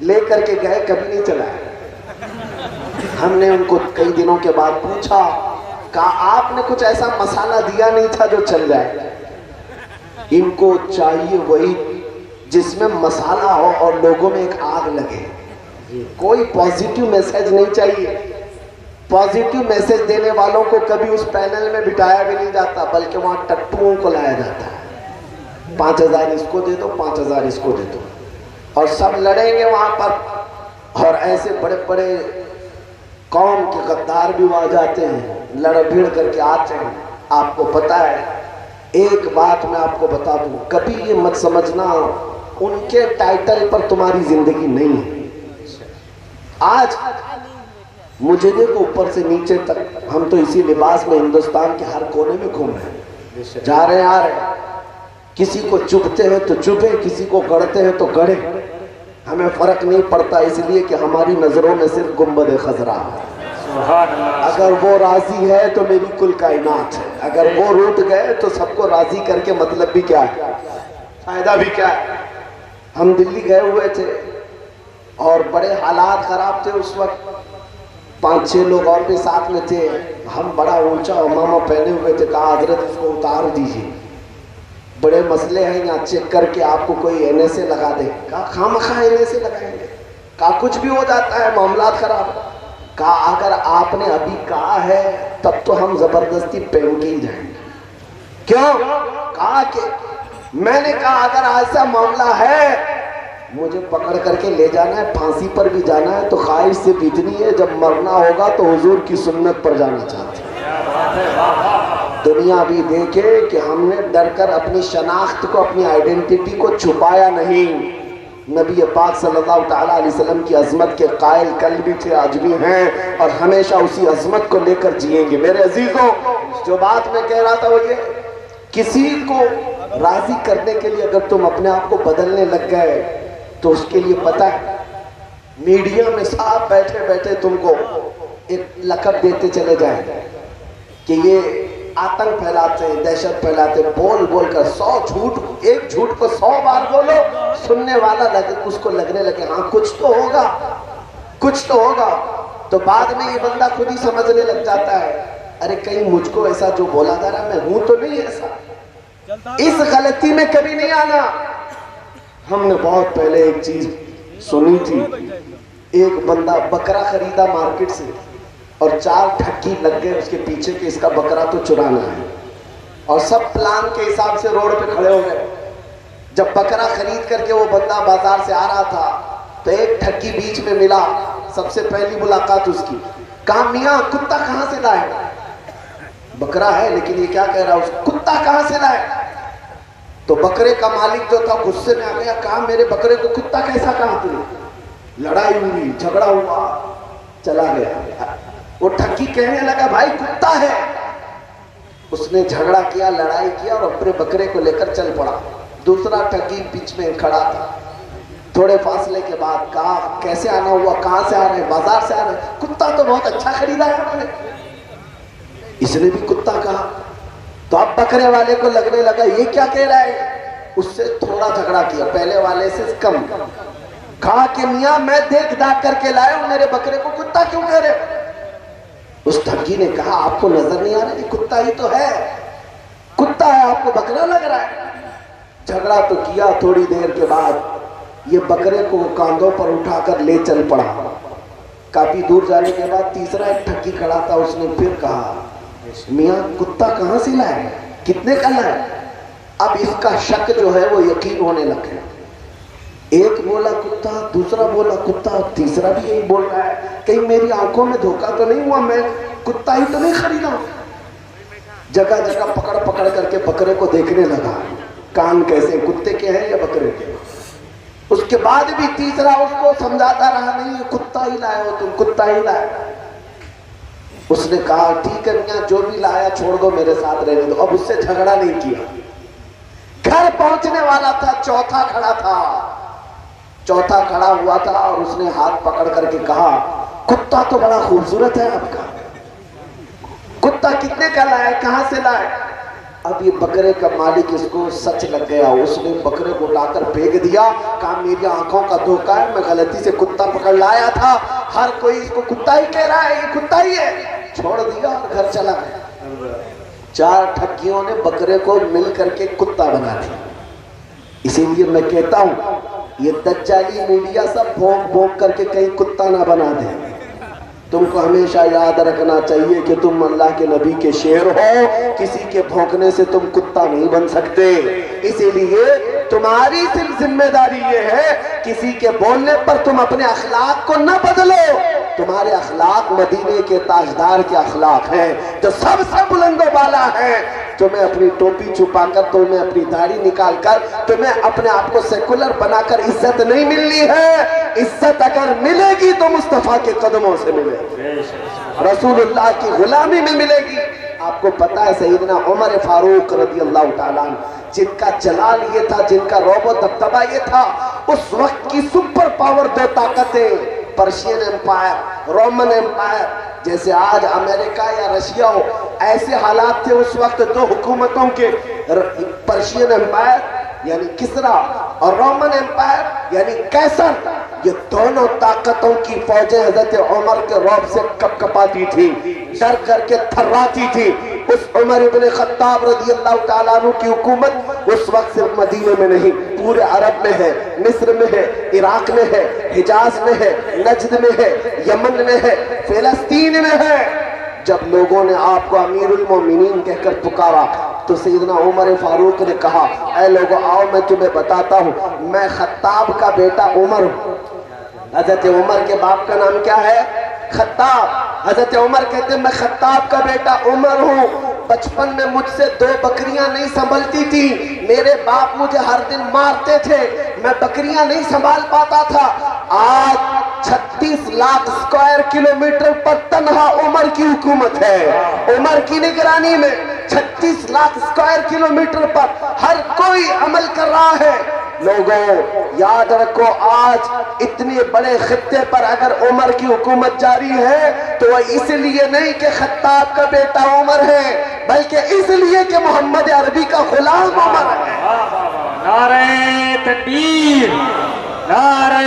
لے کر کے گئے، کبھی نہیں چلائے۔ ہم نے ان کو کئی دنوں کے بعد پوچھا، کہا آپ نے کچھ ایسا مسالہ دیا نہیں تھا جو چل جائے؟ ان کو چاہیے وہی جس میں مسالہ ہو اور لوگوں میں ایک آگ لگے۔ کوئی پازیٹیو میسج نہیں چاہیے۔ پازیٹیو میسج دینے والوں کو کبھی اس پینل میں بٹھایا بھی نہیں جاتا، بلکہ وہاں ٹٹوؤں کو لایا جاتا ہے۔ 5000 اس کو دے دو، 5000 اس کو دے دو، اور سب لڑیں گے وہاں پر۔ اور ایسے بڑے بڑے قوم کے غدار بھی وہاں جاتے ہیں، لڑ بھیڑ کر کے آتے ہیں۔ آپ کو پتا ہے، ایک بات میں آپ کو بتا دوں، کبھی یہ مت سمجھنا ان کے ٹائٹل پر تمہاری زندگی نہیں ہے۔ آج مجھے دیکھو اوپر سے نیچے تک، ہم تو اسی لباس میں ہندوستان کے ہر کونے میں گھوم رہے ہیں، جا رہے ہیں آ رہے ہیں۔ کسی کو چبھتے ہیں تو چبھے، کسی کو گڑتے ہیں تو گڑے، ہمیں فرق نہیں پڑتا، اس لیے کہ ہماری نظروں میں صرف گنبد خضرا ہے۔ اگر وہ راضی ہے تو میری کل کائنات ہے، اگر وہ روٹ گئے تو سب کو راضی کر کے مطلب بھی کیا ہے، فائدہ بھی کیا ہے۔ ہم دلی گئے ہوئے تھے اور بڑے حالات خراب تھے اس وقت، 5-6 لوگ اور بھی ساتھ میں تھے۔ ہم بڑا اونچا امامہ پہنے ہوئے تھے، کہا حضرت اس کو اتار دیجیے، بڑے مسئلے ہیں یہاں، چیک کر کے آپ کو کوئی این ایس اے لگا دے۔ کہا خواہ مخواہ این ایس اے لگائیں گے؟ کہا کچھ بھی ہو جاتا ہے، معاملات خراب۔ کہا اگر آپ نے ابھی کہا ہے تب تو ہم زبردستی پہن کے ہی جائیں گے۔ کیوں؟ کہا کہ میں نے کہا اگر ایسا معاملہ ہے مجھے پکڑ کر کے لے جانا ہے، پھانسی پر بھی جانا ہے، تو خواہش سے اتنی ہے جب مرنا ہوگا تو حضور کی سنت پر جانا چاہتے ہیں۔ دنیا بھی دیکھے کہ ہم نے ڈر کر اپنی شناخت کو، اپنی آئیڈینٹیٹی کو چھپایا نہیں۔ نبی پاک صلی اللہ تعالیٰ علیہ وسلم کی عظمت کے قائل کل بھی تھے، آج بھی ہیں، اور ہمیشہ اسی عظمت کو لے کر جئیں گے۔ میرے عزیزوں، جو بات میں کہہ رہا تھا وہ یہ، کسی کو راضی کرنے کے لیے اگر تم اپنے آپ کو بدلنے لگ گئے تو اس کے لیے پتہ ہے، میڈیا میں صاحب بیٹھے بیٹھے تم کو ایک لقب دیتے چلے جائیں کہ یہ آتنک پھیلاتے ہیں، دہشت پھیلاتے ہیں، بول بول کر 100 جھوٹ، ایک جھوٹ کو 100 بار بولو، سننے والا اس کو لگنے لگے ہاں کچھ تو ہوگا، کچھ تو ہوگا، تو بعد میں یہ بندہ خود ہی سمجھنے لگ جاتا ہے ارے کہیں مجھ کو ایسا جو بولا جا رہا میں ہوں تو نہیں ایسا۔ اس غلطی میں کبھی نہیں آنا۔ ہم نے بہت پہلے ایک چیز سنی تھی، ایک بندہ بکرا خریدا مارکیٹ سے اور 4 ٹھگی لگ گئے اس کے پیچھے کہ اس کا بکرا تو چرانا ہے، اور سب پلان کے حساب سے روڈ پہ کھڑے ہو گئے۔ جب بکرا خرید کر کے وہ بندہ بازار سے آ رہا تھا تو ایک ٹھگی بیچ میں ملا، سب سے پہلی ملاقات اس کی، کہا میاں کتا کہاں سے لائے؟ بکرا ہے لیکن یہ کیا کہہ رہا ہے، کتا کہاں سے لائے؟ تو بکرے کا مالک جو تھا غصے میں آ گیا، کہا میرے بکرے کو کتا کیسا کہا تم نے؟ لڑائی ہوئی، جھگڑا ہوا، چلا گیا۔ وہ ٹھگی کہنے لگا بھائی کتا ہے۔ اس نے جھگڑا کیا، لڑائی کیا اور اپنے بکرے کو لے کر چل پڑا۔ دوسرا ٹھگی بیچ میں کھڑا تھا، تھوڑے فاصلے کے بعد کہا کیسے آنا ہوا، کہاں سے آ رہے ہیں؟ بازار سے آ رہے ہیں۔ کتا تو بہت اچھا خریدا ہے انہوں نے۔ اس نے بھی کتا کہا، تو اب بکرے والے کو لگنے لگا یہ کیا کہہ رہا ہے، اس سے تھوڑا جھگڑا کیا، پہلے والے سے کم، کہا کہ میاں میں دیکھ داکھ کر کے لائے ہوں، میرے بکرے کو کتا کیوں کہہ رہے؟ اس ٹھگی نے کہا آپ کو نظر نہیں آ رہا یہ کتا ہی تو ہے، کتا ہے، آپ کو بکرا لگ رہا ہے۔ جھگڑا تو کیا، تھوڑی دیر کے بعد یہ بکرے کو کاندھوں پر اٹھا کر لے چل پڑا۔ کافی دور جانے کے بعد تیسرا ایک ٹھگی کھڑا تھا، اس نے پھر کہا میاں کتا کہاں سے لائے، کتنے کا لائے؟ اب اس کا شک جو ہے وہ یقین ہونے لگے، ایک بولا کتا، دوسرا بولا کتا، تیسرا بھی یہی بول رہا ہے، کہیں میری آنکھوں میں دھوکہ تو نہیں ہوا، میں کتا ہی تو نہیں خریدا۔ جگہ جگہ پکڑ پکڑ کر کے بکرے کو دیکھنے لگا، کان کیسے، کتے کے ہیں یا بکرے کے؟ اس کے بعد بھی تیسرا اس کو سمجھاتا رہا نہیں کتا ہی لائے ہو تم، کتا ہی لائے۔ اس نے کہا ٹھیک ہے میاں جو بھی لایا چھوڑ دو، میرے ساتھ رہنے دو۔ اب اس سے جھگڑا نہیں کیا۔ گھر پہنچنے والا تھا، چوتھا کھڑا تھا، چوتھا کھڑا ہوا تھا اور اس نے ہاتھ پکڑ کر کے کہا کتا تو بڑا خوبصورت ہے آپ کا، کتا کتنے کا لائے، کہاں سے لائے؟ اب یہ بکرے کا مالک اس کو سچ لگ گیا، اس نے بکرے کو اٹھا کر پھینک دیا، کہا میری آنکھوں کا دھوکہ ہے، میں غلطی سے کتا پکڑ لایا تھا، ہر کوئی اس کو کتا ہی کہہ رہا ہے، یہ کتا ہی ہے، چھوڑ دیا اور گھر چلا گیا۔ 4 ٹھگیوں نے بکرے کو مل کر کے کتا بنا دیا۔ اسی لیے میں کہتا ہوں یہ دجالی میڈیا سب بھونک بھونک کر کے کہیں کتا نہ بنا دے۔ تم کو ہمیشہ یاد رکھنا چاہیے کہ تم اللہ کے نبی کے شیر ہو، کسی کے بھونکنے سے تم کتا نہیں بن سکتے۔ اسی لیے تمہاری صرف ذمہ داری یہ ہے کسی کے بولنے پر تم اپنے اخلاق کو نہ بدلو۔ تمہارے اخلاق مدینے کے تاجدار کے اخلاق ہیں جو سب سے بلند و بالا ہیں۔ تمہیں اپنی ٹوپی چھپا کر، تمہیں اپنی داڑھی نکال کر، تمہیں اپنے آپ کو سیکولر بنا کر عزت نہیں ملنی ہے۔ عزت اگر ملے گی تو مصطفیٰ کے قدموں سے ملے گی، رسول اللہ کی غلامی میں ملے گی۔ آپ کو پتا ہے سیدنا عمر فاروق رضی اللہ تعالیٰ عنہ، جن کا جلال یہ تھا، جن کا رعب و دبدبہ یہ تھا، اس وقت کی سپر پاور 2 طاقتیں، پرشین امپائر، رومن امپائر، جیسے آج امریکہ یا رشیا ہو، ایسے حالات تھے اس وقت 2 حکومتوں کے، پرشین امپائر یعنی کسرا اور رومن امپائر یعنی کیسر، یہ دونوں طاقتوں کی فوجیں حضرت عمر کے رعب سے کپ کپاتی تھی، ڈر کر کے تھراتی تھی۔ اس عمر ابن خطاب رضی اللہ تعالیٰ عنہ کی حکومت اس وقت صرف مدینے میں نہیں، پورے عرب میں ہے، مصر میں ہے، عراق میں ہے، حجاز میں ہے، نجد میں ہے، یمن میں ہے، فلسطین میں ہے۔ جب لوگوں نے آپ کو امیر المومنین کہہ کر پکارا تو سیدنا عمر فاروق نے کہا، اے لوگوں آؤ میں تمہیں بتاتا ہوں، میں خطاب کا بیٹا عمر ہوں۔ حضرت عمر کے باپ کا نام کیا ہے؟ خطاب۔ حضرت عمر کہتے ہیں میں خطاب کا بیٹا عمر ہوں۔ بچپن میں مجھ سے 2 بکریاں نہیں سنبھلتی تھی، میرے باپ مجھے ہر دن مارتے تھے، میں بکریاں نہیں سنبھال پاتا تھا۔ آج 36 لاکھ اسکوائر کلومیٹر پر تنہا عمر کی حکومت ہے، عمر کی نگرانی میں 36 لاکھ اسکوائر کلومیٹر پر ہر کوئی عمل کر رہا ہے۔ لوگوں یاد رکھو، آج اتنے بڑے خطے پر اگر عمر کی حکومت جاری ہے تو وہ اس لیے نہیں کہ خطاب کا بیٹا عمر ہے، بلکہ اس لیے کہ محمد عربی کا غلام عمر ہے۔ نعرہ تکبیر، نعرہ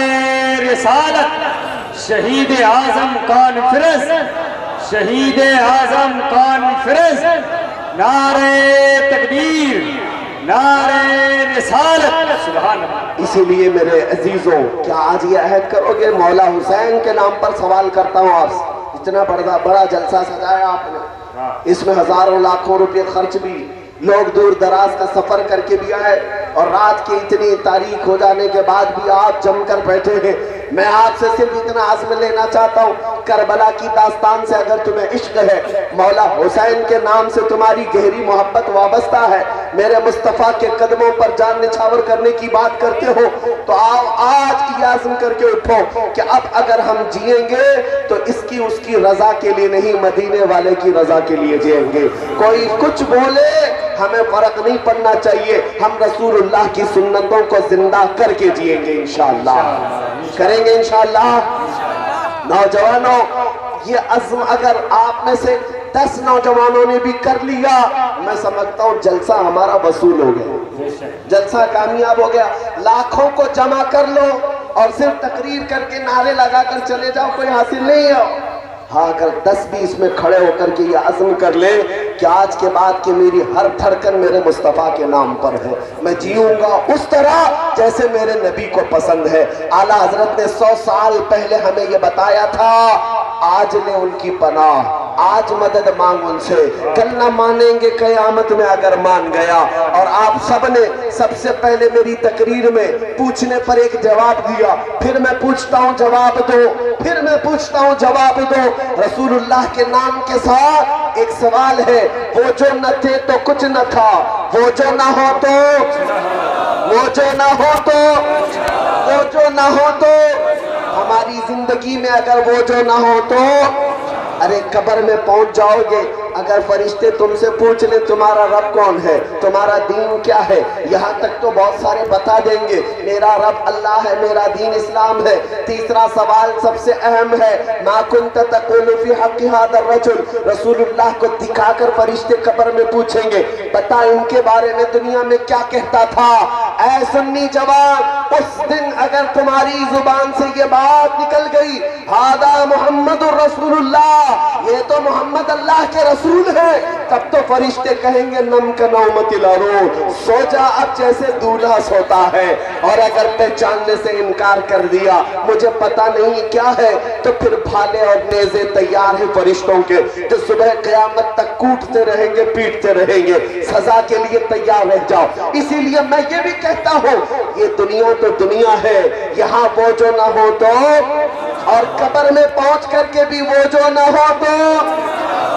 رسالت، شہید اعظم کانفرنس، شہید اعظم کانفرنس، نعرہ تکبیر، نعرہ رسالت، سبحان اللہ۔ اسی لیے میرے عزیزوں، کیا آج یہ عہد کرو گے؟ مولا حسین کے نام پر سوال کرتا ہوں آپ سے، اتنا بڑا جلسہ سجایا آپ نے، اس میں ہزاروں لاکھوں روپے خرچ بھی، لوگ دور دراز کا سفر کر کے بھی آئے، اور رات کی اتنی تاریخ ہو جانے کے بعد بھی آپ جم کر بیٹھے ہیں۔ میں آپ سے صرف اتنا عزم لینا چاہتا ہوں، کربلا کی داستان سے اگر تمہیں عشق ہے، مولا حسین کے نام سے تمہاری گہری محبت وابستہ ہے، میرے مصطفیٰ کے قدموں پر جان نچھاور کرنے کی بات کرتے ہو، تو آؤ آج یہ عزم کر کے اٹھو کہ اب اگر ہم جئیں گے تو اس کی رضا کے لیے نہیں، مدینے والے کی رضا کے لیے جئیں گے۔ کوئی کچھ بولے ہمیں فرق نہیں پڑنا چاہیے، ہم رسول اللہ کی سنتوں کو زندہ کر کے جئیں گے انشاءاللہ، کریں گے انشاءاللہ۔ نوجوانوں، یہ عزم اگر آپ میں سے 10 نوجوانوں نے بھی کر لیا، میں سمجھتا ہوں جلسہ ہمارا وصول ہو گیا، جلسہ کامیاب ہو گیا۔ لاکھوں کو جمع کر لو اور صرف تقریر کر کے نعرے لگا کر چلے جاؤ، کوئی حاصل نہیں ہے۔ ہاں اگر 10 بھی اس میں کھڑے ہو کر کے یہ عزم کر لیں کہ آج کے بعد کہ میری ہر دھڑکن میرے مصطفیٰ کے نام پر ہے، میں جیوں گا اس طرح جیسے میرے نبی کو پسند ہے۔ اعلیٰ حضرت نے 100 سال پہلے ہمیں یہ بتایا تھا، آج لے ان کی پناہ، آج مدد مانگ ان سے، کل نہ مانیں گے قیامت میں اگر مان گیا۔ اور آپ سب نے سب سے پہلے میری تقریر میں پوچھنے پر ایک جواب دیا، پھر میں پوچھتا ہوں جواب دو، پھر میں پوچھتا ہوں جواب دو۔ رسول اللہ کے نام کے ساتھ ایک سوال ہے، وہ جو نہ تھے تو کچھ نہ تھا، وہ جو نہ ہو تو، وہ جو نہ ہو تو، وہ جو نہ ہو تو، ہماری زندگی میں اگر وہ جو نہ ہو تو، ارے قبر میں پہنچ جاؤ گے، اگر فرشتے تم سے پوچھ لیں تمہارا رب کون ہے, تمہارا دین کیا ہے, یہاں تک تو بہت سارے بتا دیں گے میرا رب اللہ ہے, میرا دین اسلام ہے. تیسرا سوال سب سے اہم ہے, ما کنت تقول فی حق هذا الرجل, رسول اللہ کو دکھا کر فرشتے قبر میں پوچھیں گے بتا ان کے بارے میں دنیا میں کیا کہتا تھا. اے سنی جوان, اس دن اگر تمہاری زبان سے یہ بات نکل گئی ہذا محمد الرسول اللہ, یہ تو محمد اللہ کے رسول ہے, تب تو فرشتے کہیں گے نم کا نومت الارو, سو جا اب جیسے دولہا سوتا ہے. اور اگر پہچاننے سے انکار کر دیا مجھے پتا نہیں کیا ہے, تو پھر بھالے اور نیزے تیار ہیں فرشتوں کے جو صبح قیامت تک کوٹتے رہیں گے پیٹتے رہیں گے, سزا کے لیے تیار رہ جاؤ. اسی لیے میں یہ بھی کہتا ہوں یہ دنیا تو دنیا ہے, یہاں وہ جو نہ ہو تو, اور قبر میں پہنچ کر کے بھی وہ جو نہ ہو تو,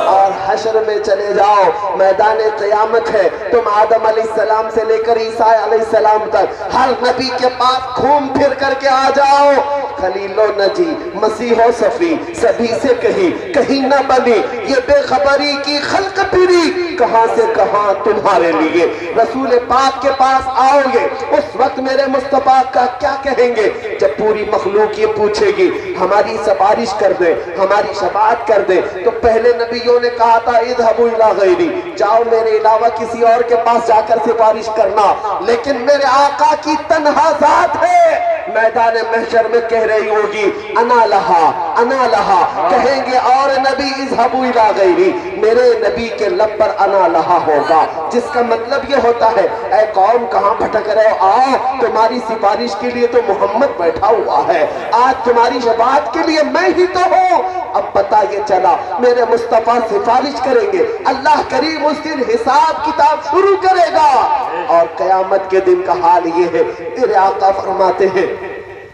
اور حشر میں چلے جاؤ میدان قیامت ہے. تم آدم علیہ السلام سے لے کر عیسیٰ علیہ السلام تک ہر نبی کے پاس گھوم پھر کر کے آ جاؤ, خلیل و نجی مسیح و صفی سبھی سے کہیں نہ بنی یہ بے خبری کی خلق پھری, کہاں سے کہاں تمہارے لیے. رسول پاک کے پاس آؤ گے اس وقت میرے مصطفیٰ کا کیا کہیں گے جب پوری مخلوق یہ پوچھے گی ہماری سفارش کر دے, ہماری شفاعت کر دے. تو پہلے نبیوں نے کہا تھا اذهبوا الى غیری, جاؤ میرے علاوہ کسی اور کے پاس جا کر سفارش کرنا, لیکن میرے آقا کی تنہا ذات ہے میدان محشر میں کہہ رہی ہوگی انا لہا, کہیں گے اور نبی اذهبوا الى غیری, میرے نبی کے لب پر انا لہا ہوگا, جس کا مطلب یہ ہوتا ہے اے قوم کہاں بھٹک رہے ہو, آؤ تمہاری سفارش کے لیے تو محمد بیٹھا ہوا ہے, آج تمہاری شفاعت کے لیے میں ہی تو ہوں. اب پتہ یہ چلا میرے مصطفیٰ سفارش کریں گے, اللہ کریم اس دن حساب کتاب شروع کرے گا. اور قیامت کے دن کا حال یہ ہے, میرے آقا فرماتے ہیں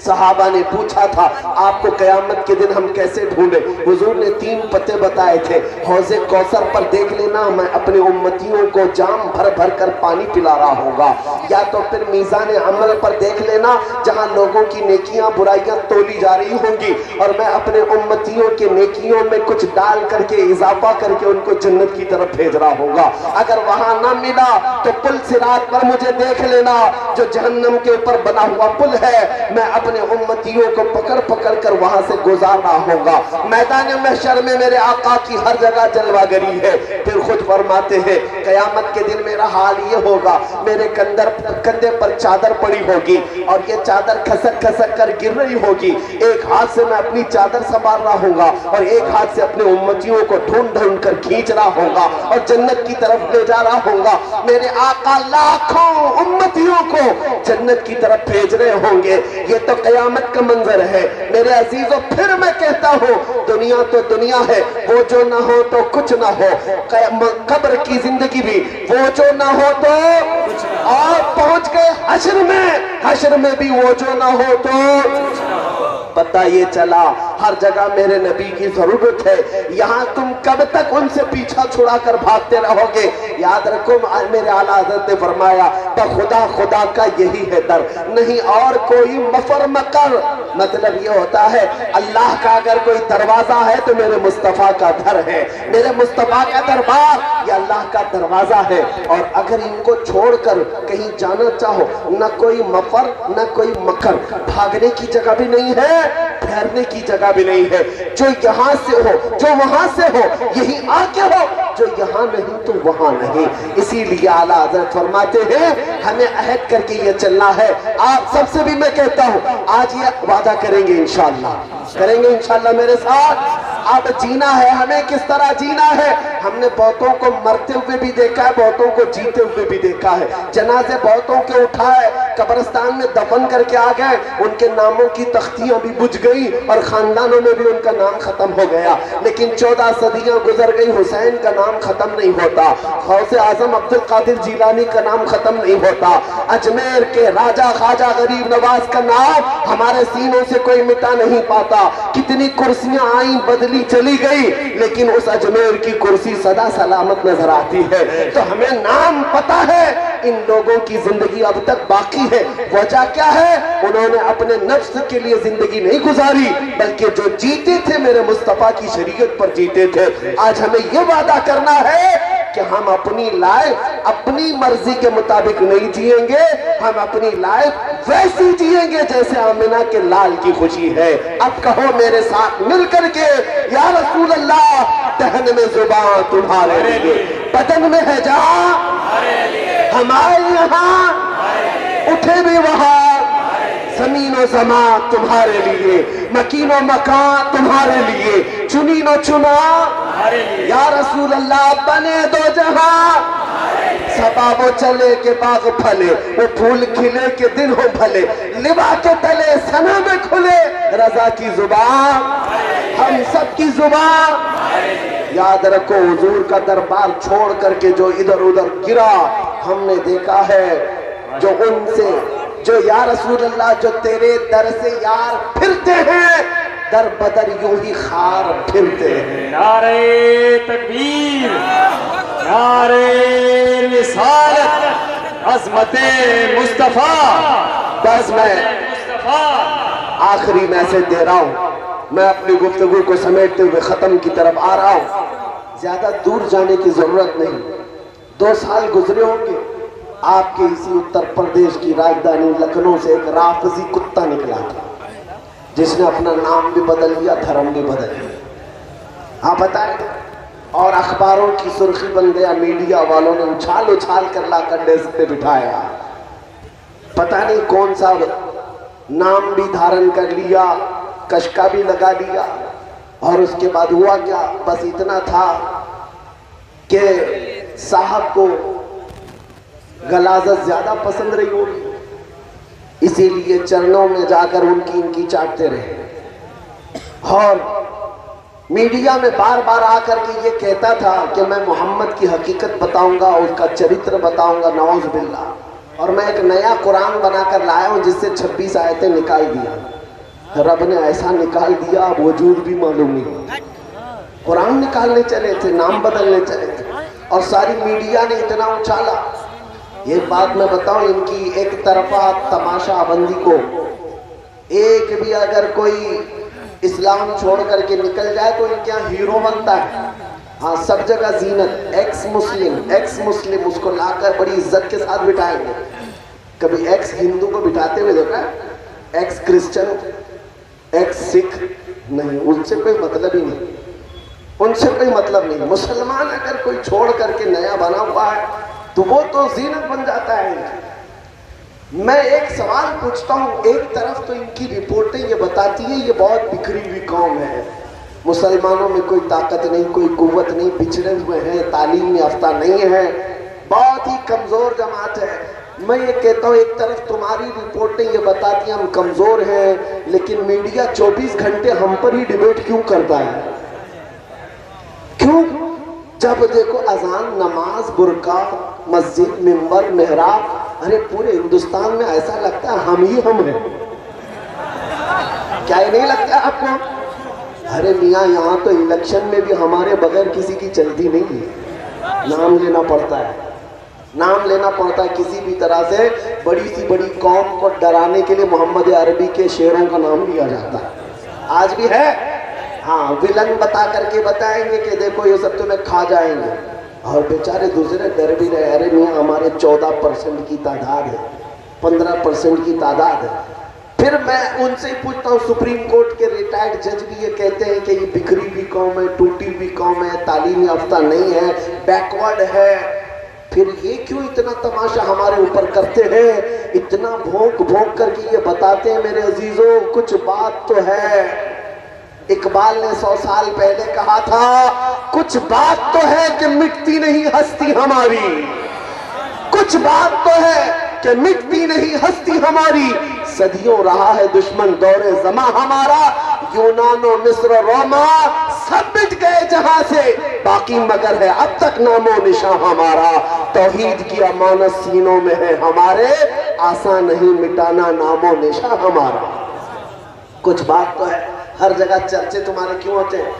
صحابہ نے پوچھا تھا آپ کو قیامت کے دن ہم کیسے ڈھونڈیں, حضور نے 3 پتے بتائے تھے. حوض کوثر پر دیکھ لینا میں اپنے امتیوں کو جام بھر بھر کر پانی پلا رہا ہوگا, یا تو پھر میزان عمل پر دیکھ لینا جہاں لوگوں کی نیکیاں برائیاں تولی جا رہی ہوں گی, اور میں اپنے امتیوں کے نیکیوں میں کچھ ڈال کر کے اضافہ کر کے ان کو جنت کی طرف بھیج رہا ہوگا. اگر وہاں نہ ملا تو پل صراط پر مجھے دیکھ لینا جو جہنم کے اوپر بنا ہوا پل ہے, میں اپنے امتیوں کو پکڑ کر وہاں سے گزارنا ہوگا. میدان محشر میں میرے آقا کی ہر جگہ جلوہ گری ہے. پھر خود فرماتے ہیں قیامت کے دن میرا حال یہ ہوگا, میرے کندھے پر چادر پڑی ہوگی اور یہ چادر کھسک کر گر رہی ہوگی, ایک ہاتھ سے میں اپنی چادر سنبھال رہا ہوں اور ایک ہاتھ سے اپنے امتیوں کو ڈھونڈ کر کھینچ رہا ہوگا اور جنت کی طرف لے جا رہا ہوگا. میرے آقا لاکھوں امتیوں کو جنت کی طرف بھیج رہے ہوں گے. یہ تو قیامت کا منظر ہے میرے عزیزوں. پھر میں کہتا ہوں دنیا تو دنیا ہے, وہ جو نہ ہو تو کچھ نہ ہو, قبر کی زندگی بھی وہ جو نہ ہو تو, اور پہنچ گئے حشر میں بھی وہ جو نہ ہو تو. پتہ یہ چلا ہر جگہ میرے نبی کی ضرورت ہے. یہاں تم کب تک ان سے پیچھا چھڑا کر بھاگتے رہو گے؟ یاد رکھو میرے اعلیٰ حضرت نے فرمایا خدا کا یہی ہے در, نہیں اور کوئی مفر مکر. مطلب یہ ہوتا ہے اللہ کا اگر کوئی دروازہ ہے تو میرے مصطفیٰ کا در ہے, میرے مصطفیٰ کا دربار یہ اللہ کا دروازہ ہے. اور اگر ان کو چھوڑ کر کہیں جانا چاہو نہ کوئی مفر نہ کوئی مکر, بھاگنے کی جگہ بھی نہیں ہے, ٹھہرنے کی جگہ بھی نہیں ہے. جو یہاں سے ہو جو وہاں سے ہو یہی آ کے ہو, جو یہاں نہیں تو وہاں نہیں. اسی لیے اعلیٰ حضرت فرماتے ہیں ہمیں عہد کر کے یہ چلنا ہے. آپ سب سے بھی میں کہتا ہوں آج یہ وعدہ کریں گے انشاءاللہ میرے ساتھ. اب جینا ہے ہمیں کس طرح جینا ہے. ہم نے بہتوں کو مرتے ہوئے بھی دیکھا ہے, بہتوں کو جیتے ہوئے بھی دیکھا ہے. جنازے بہتوں کے اٹھائے قبرستان میں دفن کر کے آ گئے, ان کے ناموں کی تختیاں بھی بجھ گئی اور خاندانوں میں بھی ان کا نام ختم ہو گیا. لیکن 14 صدیاں گزر گئی, حسین کا نام ختم نہیں ہوتا, غوث اعظم عبد القادر جیلانی کا نام ختم نہیں ہوتا, اجمیر کے راجہ خواجہ غریب نواز کا نام ہمارے سینوں سے کوئی مٹا نہیں پاتا. کتنی کرسیاں آئیں بدلی چلی گئی, لیکن اس اجمیر کی کرسی کرسی سدا سلامت نظر آتی ہے. تو ہمیں نام پتا ہے ان لوگوں کی زندگی اب تک باقی ہے. وجہ کیا ہے؟ انہوں نے اپنے نفس کے لیے زندگی نہیں گزاری بلکہ جو جیتے تھے میرے مصطفیٰ کی شریعت پر جیتے تھے. آج ہمیں یہ وعدہ کرنا ہے کہ ہم اپنی لائف اپنی مرضی کے مطابق نہیں جئیں گے, ہم اپنی لائف ویسی جئیں گے جیسے آمنہ کے لال کی خوشی ہے. اب کہو میرے ساتھ مل کر کے, یا رسول اللہ, دہن میں زبان تمہارے لیے, بدن میں ہے جہاں ہمارے یہاں, اٹھے بھی وہاں, زمین و زمان تمہارے لیے, مکین و مکان تمہارے لیے, چنین و چنا یا رسول اللہ, بنے دو جہاں, سبا وہ چلے کے باغ پھلے, وہ پھول کھلے کے دن ہو بھلے, لبا کے تلے سنا میں کھلے, رضا کی زبان ہم سب کی زبان. یاد رکھو حضور کا دربار چھوڑ کر کے جو ادھر ادھر گرا, ہم نے دیکھا ہے جو ان سے جو یا رسول اللہ جو تیرے در سے یار پھرتے ہیں, در بدر یوں ہی خار پھرتے ہیں. نعرہ تکبیر, نعرہ رسالت, عظمت مصطفیٰ. بس میں آخری میسج دے رہا ہوں, میں اپنی گفتگو کو سمیٹتے ہوئے ختم کی طرف آ رہا ہوں. زیادہ دور جانے کی ضرورت نہیں. 2 سال گزرے ہوں گے, آپ کے اسی اتر پردیش کی راجدھانی لکھنؤ سے ایک رافضی کتا نکلا تھا جس نے اپنا نام بھی بدل لیا, دھرم بھی بدل لیا. ہاں بتائیں, اور اخباروں کی سرخی بن گیا, میڈیا والوں نے اچھال اچھال کر لا کر ڈیسک پہ بٹھایا, پتہ نہیں کون سا نام بھی دھارن کر لیا, کشکا بھی لگا لیا. اور اس کے بعد ہوا کیا؟ بس اتنا تھا کہ صاحب کو غلاظت زیادہ پسند رہی ہوگی, اسی لیے چرنوں میں جا کر ان کی چاٹتے رہے. اور میڈیا میں بار بار آ کر کے یہ کہتا تھا کہ میں محمد کی حقیقت بتاؤں گا, اس کا چرتر بتاؤں گا, نعوذ باللہ. اور میں ایک نیا قرآن بنا کر لایا ہوں جس سے 26 آیتیں نکال دیا. رب نے ایسا نکال دیا اب وجود بھی معلوم نہیں. قرآن نکالنے چلے تھے, نام بدلنے چلے تھے, اور ساری میڈیا نے اتنا اچھالا. یہ بات میں بتاؤں, ان کی ایک طرفہ تماشا بندی کو ایک بھی اگر کوئی اسلام چھوڑ کر کے نکل جائے تو ان کے یہاں ہیرو بنتا ہے. ہاں, سب جگہ زینت, ایکس مسلم اس کو لا کر بڑی عزت کے ساتھ بٹھائیں گے. کبھی ایکس ہندو کو بٹھاتے ہوئے دیکھا ہے؟ ایکس کرسچن, ایکس سکھ نہیں, ان سے کوئی مطلب ہی نہیں, ان سے کوئی مطلب نہیں. مسلمان اگر کوئی چھوڑ کر کے نیا بنا ہوا ہے تو وہ تو زینت بن جاتا ہے. میں ایک سوال پوچھتا ہوں, ایک طرف تو ان کی رپورٹیں یہ بتاتی ہیں یہ بہت بکھری ہوئی قوم ہے, مسلمانوں میں کوئی طاقت نہیں, کوئی قوت نہیں, بچھڑے ہوئے ہیں, تعلیم یافتہ نہیں ہے, بہت ہی کمزور جماعت ہے. میں یہ کہتا ہوں ایک طرف تمہاری رپورٹیں یہ بتاتی ہیں ہم کمزور ہیں, لیکن میڈیا 24 گھنٹے ہم پر ہی ڈیبیٹ کیوں کرتا ہے؟ کیوں؟ جب دیکھو اذان, نماز, برقع, مسجد, منبر, محراب, ارے پورے ہندوستان میں ایسا لگتا ہے ہم ہی ہم ہیں. کیا یہ نہیں لگتا ہے آپ کو؟ ارے میاں, یہاں تو الیکشن میں بھی ہمارے بغیر کسی کی چلتی نہیں ہے. نام لینا پڑتا ہے, نام لینا پڑتا ہے کسی بھی طرح سے. بڑی سی بڑی قوم کو ڈرانے کے لیے محمد عربی کے شعروں کا نام لیا جاتا ہے. آج بھی ہے. ہاں, ویلن بتا کر کے بتائیں گے کہ دیکھو یہ سب تمہیں کھا جائیں گے, اور بیچارے دوسرے ڈر بھی رہے. ارے میاں, ہمارے 14% کی تعداد ہے, 15% کی تعداد ہے. پھر میں ان سے پوچھتا ہوں, سپریم کورٹ کے ریٹائرڈ جج بھی یہ کہتے ہیں کہ یہ بکھری ہوئی قوم ہے, ٹوٹی ہوئی قوم ہے, تعلیم یافتہ نہیں ہے, بیکورڈ ہے. پھر یہ کیوں اتنا تماشا ہمارے اوپر کرتے ہیں, اتنا بھونک بھونک کر کے یہ بتاتے ہیں میرے عزیزوں کچھ بات تو ہے. اقبال نے 100 سال پہلے کہا تھا کچھ بات تو ہے کہ مٹتی نہیں ہستی ہماری, کچھ بات تو ہے کہ مٹتی نہیں ہستی ہماری. صدیوں رہا ہے دشمن دور زماں ہمارا, یونان و مصر و روما سب مٹ گئے جہاں سے, باقی مگر ہے اب تک نام و نشاں ہمارا. توحید کی امانت سینوں میں ہے ہمارے, آسان نہیں مٹانا نام و نشاں ہمارا. کچھ بات تو ہے. ہر جگہ چرچے تمہارے کیوں ہوتے ہیں؟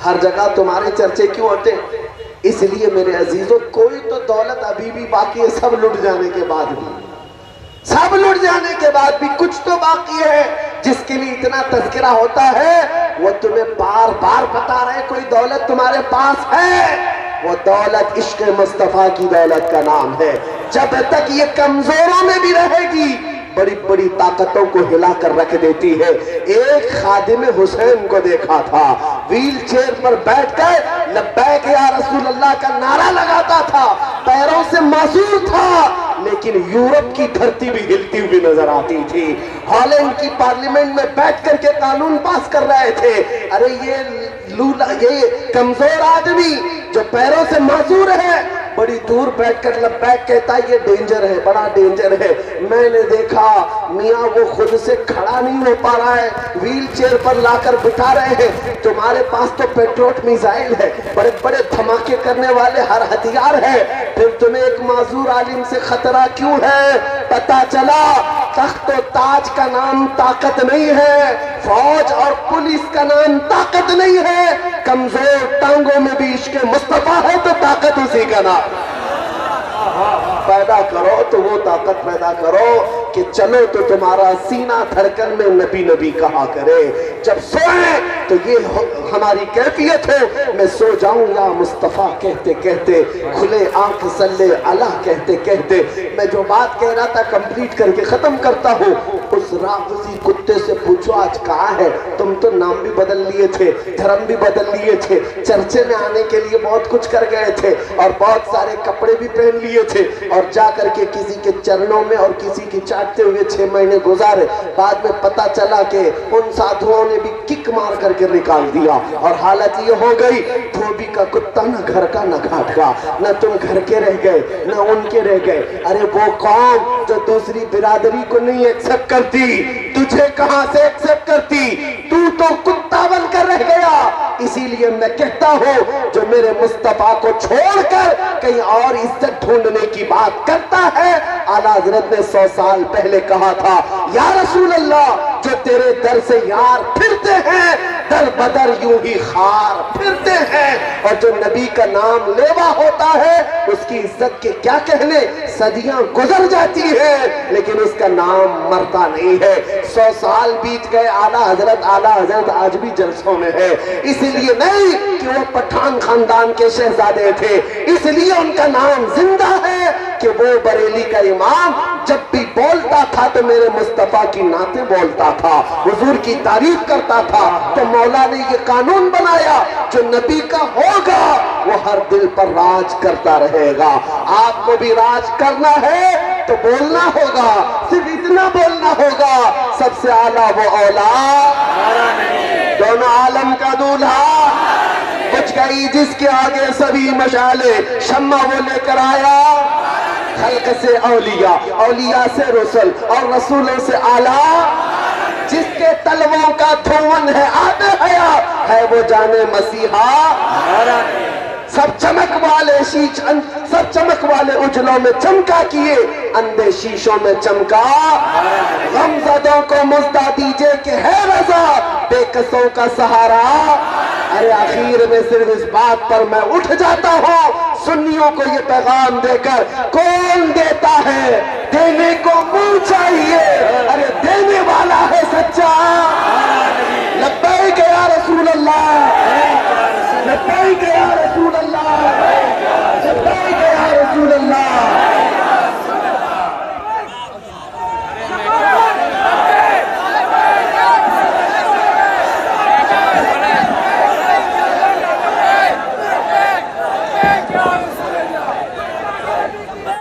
ہر جگہ تمہارے چرچے کیوں ہوتے ہیں؟ اس لیے میرے عزیزوں کوئی تو دولت ابھی بھی باقی ہے، سب لٹ جانے کے بعد بھی، سب لٹ جانے کے بعد بھی کچھ تو باقی ہے جس کے لیے اتنا تذکرہ ہوتا ہے۔ وہ تمہیں بار بار بتا رہے کوئی دولت تمہارے پاس ہے، وہ دولت عشق مصطفیٰ کی دولت کا نام ہے۔ جب تک یہ کمزوروں میں بھی رہے گی بڑی بڑی طاقتوں کو ہلا کر رکھ دیتی ہے۔ ایک خادم حسین کو دیکھا تھا ویل چیئر پر بیٹھ کر لبیک یا رسول اللہ کا نعرہ لگاتا تھا، پیروں سے معذور تھا، لیکن یورپ کی دھرتی بھی ہلتی ہوئی نظر آتی تھی۔ ہالینڈ کی پارلیمنٹ میں بیٹھ کر کے قانون پاس کر رہے تھے، ارے یہ کمزور آدمی جو پیروں سے معذور ہے بڑی دور بیٹھ کر لبیک کہتا ہے یہ ڈینجر ہے، بڑا ڈینجر ہے۔ میں نے دیکھا میاں وہ خود سے کھڑا نہیں ہو پا رہا ہے، ویل چیئر پر لا کر بٹھا رہے ہیں۔ تمہارے پاس تو پیٹروٹ میزائل ہے، بڑے بڑے دھماکے کرنے والے ہر ہتھیار ہے، پھر تمہیں ایک معذور عالم سے خطرہ کیوں ہے؟ پتہ چلا تخت و تاج کا نام طاقت نہیں ہے، فوج اور پولیس کا نام طاقت نہیں ہے، کمزور ٹانگوں میں بھی عشق مصطفیٰ ہے تو طاقت اسی کا نام پیدا کرو، تو وہ طاقت پیدا کرو کہ چلو تو تمہارا سینہ دھڑکن میں نبی نبی کہا کرے۔ جب سوئیں تو یہ ہماری کیفیت ہے، میں سو جاؤں یا مصطفیٰ کہتے کہتے، کھلے آنکھ صلی اللہ کہتے کہتے۔ میں جو بات کہہ رہا تھا کمپلیٹ کر کے ختم کرتا ہوں۔ اسی کتے سے پوچھو آج کہاں ہے؟ تم تو نام بھی بدل لیے تھے، دھرم بھی بدل لیے تھے، چرچے میں آنے کے لیے بہت کچھ کر گئے تھے اور بہت سارے کپڑے بھی پہن لیے تھے، اور جا کر کے کسی کے چرنوں میں اور کسی کی چاٹتے ہوئے 6 مہینے گزارے۔ بعد میں پتا چلا کہ ان سادھوؤں نے بھی کک مار کر کے نکال دیا، اور حالت یہ ہو گئی دھوبی کا کتا نہ گھر کا نہ گھاٹ کا، نہ تم گھر کے رہ گئے نہ ان کے رہ گئے۔ ارے وہ قوم جو دوسری برادری کو نہیں ایکسپٹ کرتی تجھے کہاں سے ایکسپٹ کرتی؟ تو کتا بن کر رہ گیا۔ اسی لیے میں کہتا ہوں جو میرے مصطفیٰ کو چھوڑ کر کہیں اور عزت ڈھونڈنے کی بات کرتا ہے، اعلیٰ حضرت نے 100 سال پہلے کہا تھا یا رسول اللہ جو تیرے در سے یار پھرتے ہیں در بدر یوں ہی خار پھرتے ہیں، اور جو نبی کا نام لیوا ہوتا ہے اس کی عزت کے کیا کہنے، صدیاں گزر جاتی ہیں لیکن اس کا نام مرتا نہیں ہے۔ 100 سال بیت گئے، اعلیٰ حضرت آج بھی جلسوں میں ہے، اس لیے نہیں کہ وہ پٹھان خاندان کے شہزادے تھے، اس لیے ان کا نام زندہ ہے کہ وہ بریلی کا امام جب بھی بولتا تھا تو میرے مصطفیٰ کی نعتیں بولتا تھا، حضور کی تعریف کرتا تھا۔ تو مولا نے یہ قانون بنایا جو نبی کا ہوگا وہ ہر دل پر راج کرتا رہے گا۔ آپ کو بھی راج کرنا ہے تو بولنا ہوگا، صرف اتنا بولنا ہوگا سب سے اعلیٰ وہ اولاد دونوں عالم کا دولہا، بجھ گئی جس کے آگے سبھی مشالے، شمع وہ لے کر آیا خلق سے اولیاء، اولیاء سے رسل اور رسولوں سے اعلیٰ، جس کے تلووں کا دھون ہے آب حیات ہے وہ جانے مسیحا۔ سب چمک والے اجلوں میں چمکا کیے، اندھے شیشوں میں چمکا، غمزدوں کو مزدہ دیجئے کہ ہے رضا بے کسوں کا سہارا۔ ارے آخر میں صرف اس بات پر میں اٹھ جاتا ہوں، سنیوں کو یہ پیغام دے کر کون دیتا ہے، دینے کو منہ چاہیے، ارے دینے والا ہے سچا۔